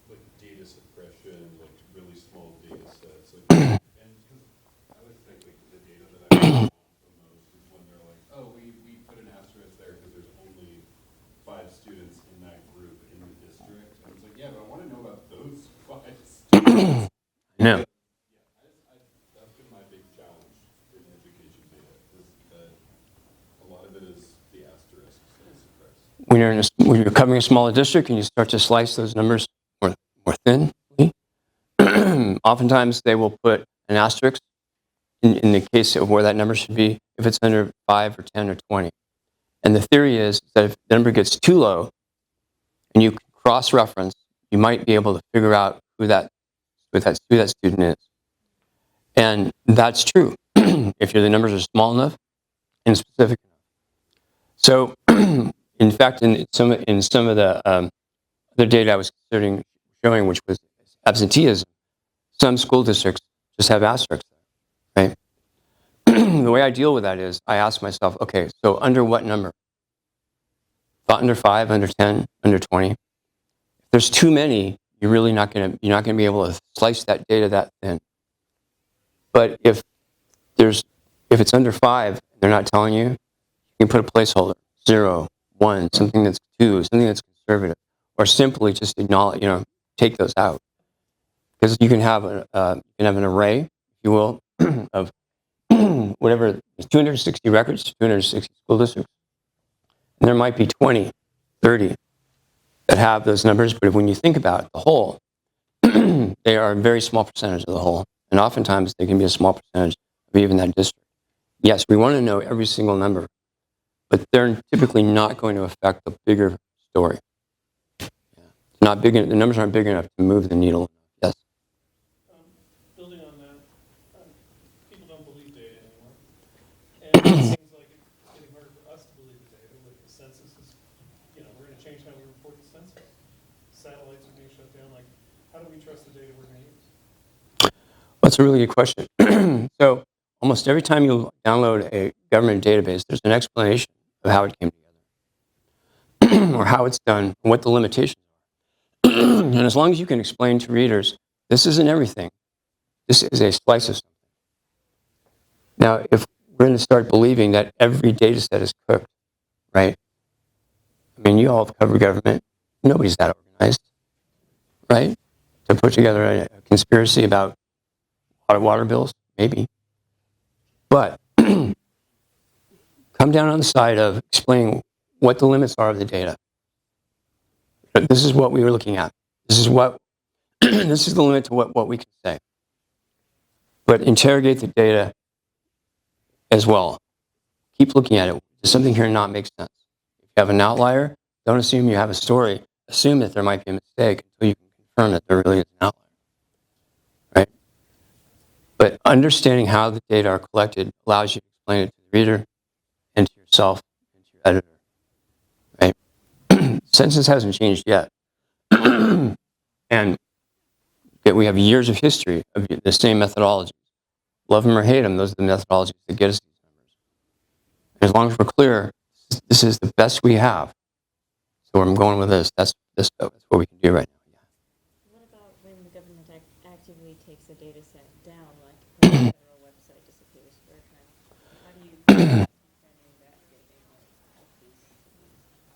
Speaker 8: like data suppression, like really small data sets? Like, and because I would think like the data that I want the most is when they're like, oh, we put an asterisk there because there's only 5 students in that group in the district. And it's like, yeah, but I want to know about those 5 students.
Speaker 1: No.
Speaker 8: That's been my big challenge in education data, is that a lot of it is the asterisks and suppressed.
Speaker 1: When you're covering a smaller district and you start to slice those numbers more thinly, oftentimes they will put an asterisk in the case of where that number should be if it's under 5 or 10 or 20. And the theory is that if the number gets too low and you cross-reference, you might be able to figure out who that student is. And that's true if the numbers are small enough and specific enough. So, in fact, in some of the other data I was showing, which was absenteeism, some school districts just have asterisks there, right? The way I deal with that is I ask myself, okay, so under what number? Under 5, under 10, under 20? If there's too many, you're not going to be able to slice that data that thin. But if it's under 5, they're not telling you, you can put a placeholder, 0, 1, something that's 2, something that's conservative, or simply just acknowledge, take those out. Because you can have an array, if you will, of whatever, 260 records, 260 school districts. And there might be 20, 30 that have those numbers, but when you think about the whole, they are a very small percentage of the whole. And oftentimes they can be a small percentage of even that district. Yes, we want to know every single number, but they're typically not going to affect the bigger story. Not big. The numbers aren't big enough to move the needle. Yes.
Speaker 9: Building on that, people don't believe data anymore. And it seems like it's getting harder for us to believe the data. Like the census is, we're going to change how we report the census. Satellites are being shut down. Like, how do we trust the data we're going to use?
Speaker 1: That's a really good question. So almost every time you download a government database, there's an explanation of how it came together or how it's done and what the limitations are. And as long as you can explain to readers, this isn't everything. This is a slice of something. Now, if we're going to start believing that every data set is cooked, right? I mean, you all have covered government. Nobody's that organized, right? To put together a conspiracy about water bills, maybe. But come down on the side of explaining what the limits are of the data. This is what we were looking at. This is this is the limit to what we can say. But interrogate the data as well. Keep looking at it. Does something here not make sense? If you have an outlier, don't assume you have a story. Assume that there might be a mistake until you can confirm that there really is an outlier. Right? But understanding how the data are collected allows you to explain it to the reader and to yourself and to your editor. Right? Census hasn't changed yet. And we have years of history of the same methodologies. Love them or hate them, those are the methodologies that get us these numbers. And as long as we're clear, this is the best we have. So where I'm going with this, that's what we can do right now. Yeah.
Speaker 2: What about when the government actively takes a data set down, like when the federal website disappears for a time? How do you concerning that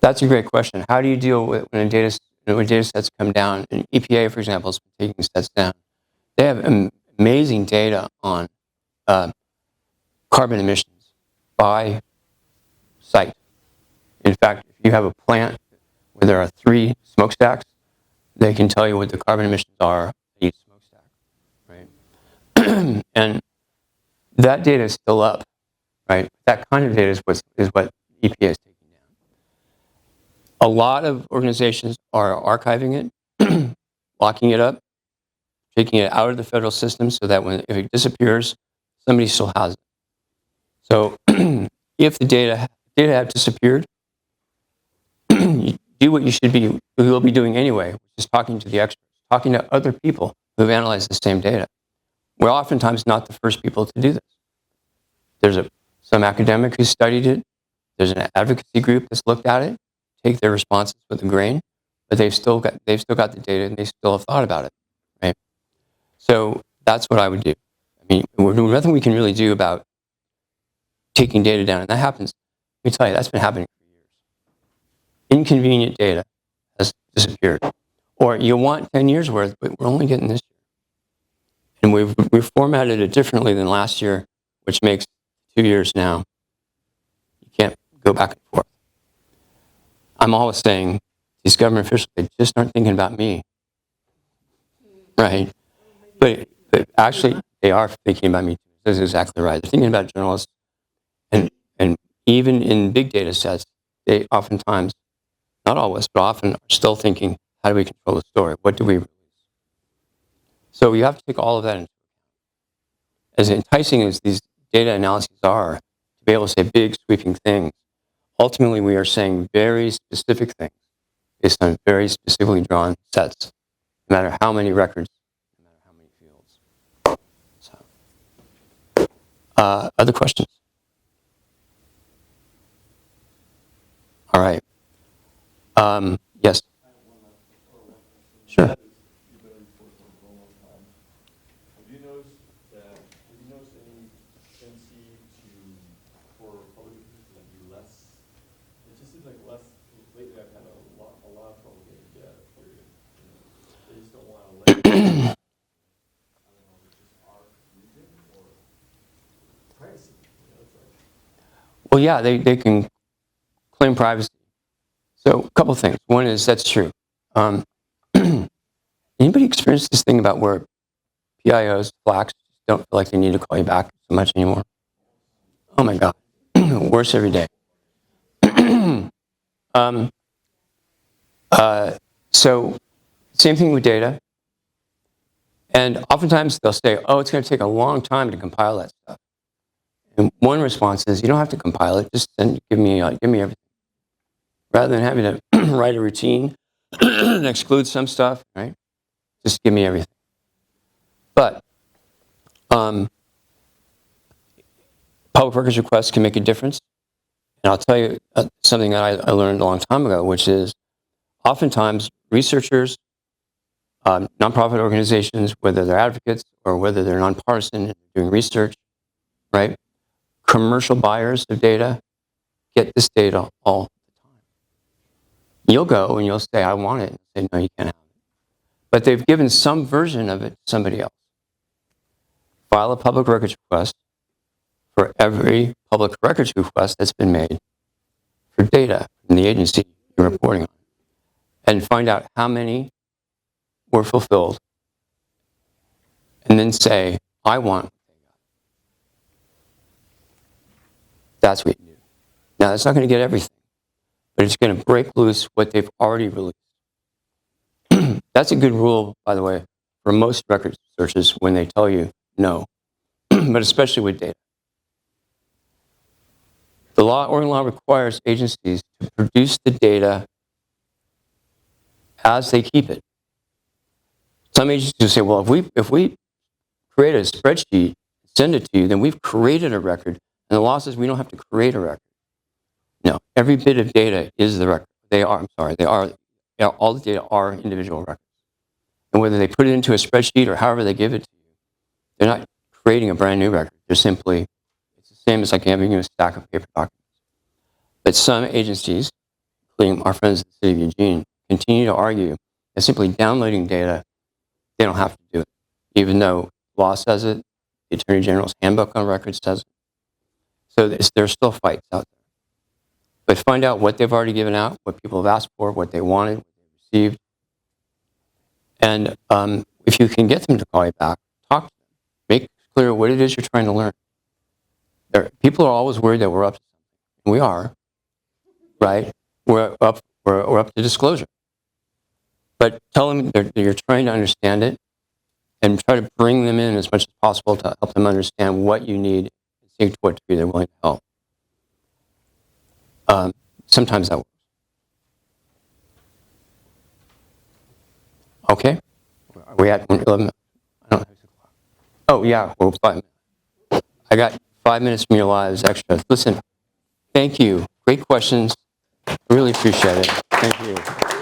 Speaker 1: That's a great question. How do you deal with when data sets come down? And EPA, for example, has been taking sets down. They have amazing data on carbon emissions by site. In fact, if you have a plant where there are 3 smokestacks, they can tell you what the carbon emissions are at each smokestack, right? And that data is still up, right? That kind of data is what EPA is taking down. A lot of organizations are archiving it, locking it up, taking it out of the federal system so that if it disappears, somebody still has it. So if the data have disappeared, do what you will be doing anyway, which is talking to the experts, talking to other people who have analyzed the same data. We're oftentimes not the first people to do this. There's some academic who studied it. There's an advocacy group that's looked at it, take their responses with a grain, but they've still got the data and they still have thought about it, right? So that's what I would do. I mean, there's nothing we can really do about taking data down, and that happens. Let me tell you, that's been happening for years. Inconvenient data has disappeared. Or you want 10 years worth, but we're only getting this year. And we've formatted it differently than last year, which makes 2 years now. You can't go back and forth. I'm always saying, these government officials, they just aren't thinking about me. Right? But actually, they are thinking about me. That's exactly right. They're thinking about journalists. And even in big data sets, they oftentimes, not always, but often are still thinking, how do we control the story? What do we release? So you have to take all of that into account. As enticing as these data analyses are, to be able to say big, sweeping things, ultimately we are saying very specific things based on very specifically drawn sets, no matter how many records, no matter how many fields. So, other questions? All right. Yes. Sure.
Speaker 7: You've been in sports for a long time. Have you noticed any tendency for public officials to be less? It just seems like less. Lately, I've had a lot of trouble getting data. Period. They just don't want to let. I don't know, it's just our region or privacy. It's like.
Speaker 1: Well, yeah, they can claim privacy. So a couple things. One is that's true. Anybody experience this thing about where PIOs, flacks, don't feel like they need to call you back so much anymore? Oh my God. Worse every day. So same thing with data. And oftentimes they'll say, oh, it's going to take a long time to compile that stuff. And one response is, you don't have to compile it. Just give me everything. Rather than having to write a routine and exclude some stuff, right? Just give me everything. But public records requests can make a difference. And I'll tell you something that I learned a long time ago, which is oftentimes researchers, nonprofit organizations, whether they're advocates or whether they're nonpartisan doing research, right? Commercial buyers of data get this data all the time. You'll go and you'll say, I want it. And say, no, you can't have it. But they've given some version of it to somebody else. File a public records request for every public records request that's been made for data from the agency you're reporting on, and find out how many were fulfilled, and then say, I want what they got. That's what you do. Now, that's not going to get everything, but it's going to break loose what they've already released. That's a good rule, by the way, for most records searches when they tell you no, but especially with data. The Oregon law requires agencies to produce the data as they keep it. Some agencies will say, well, if we create a spreadsheet, send it to you, then we've created a record, and the law says we don't have to create a record. No, every bit of data is the record. All the data are individual records. And whether they put it into a spreadsheet or however they give it to you, they're not creating a brand new record. They're simply, it's the same as like having a stack of paper documents. But some agencies, including our friends at the City of Eugene, continue to argue that simply downloading data, they don't have to do it. Even though law says it, the Attorney General's handbook on records says it. So there's still fights out there. But find out what they've already given out, what people have asked for, what they wanted, what they received. And if you can get them to call you back, talk to them. Make clear what it is you're trying to learn. People are always worried that we're up to something. We are, right? We're up to disclosure. But tell them that you're trying to understand it and try to bring them in as much as possible to help them understand what you need and see to what degree they're willing to help. Sometimes that works. Okay. Are we at 11? I don't know. Oh, yeah. Well, 5 minutes. I got 5 minutes from your lives extra. Listen, thank you. Great questions. I really appreciate it. Thank you.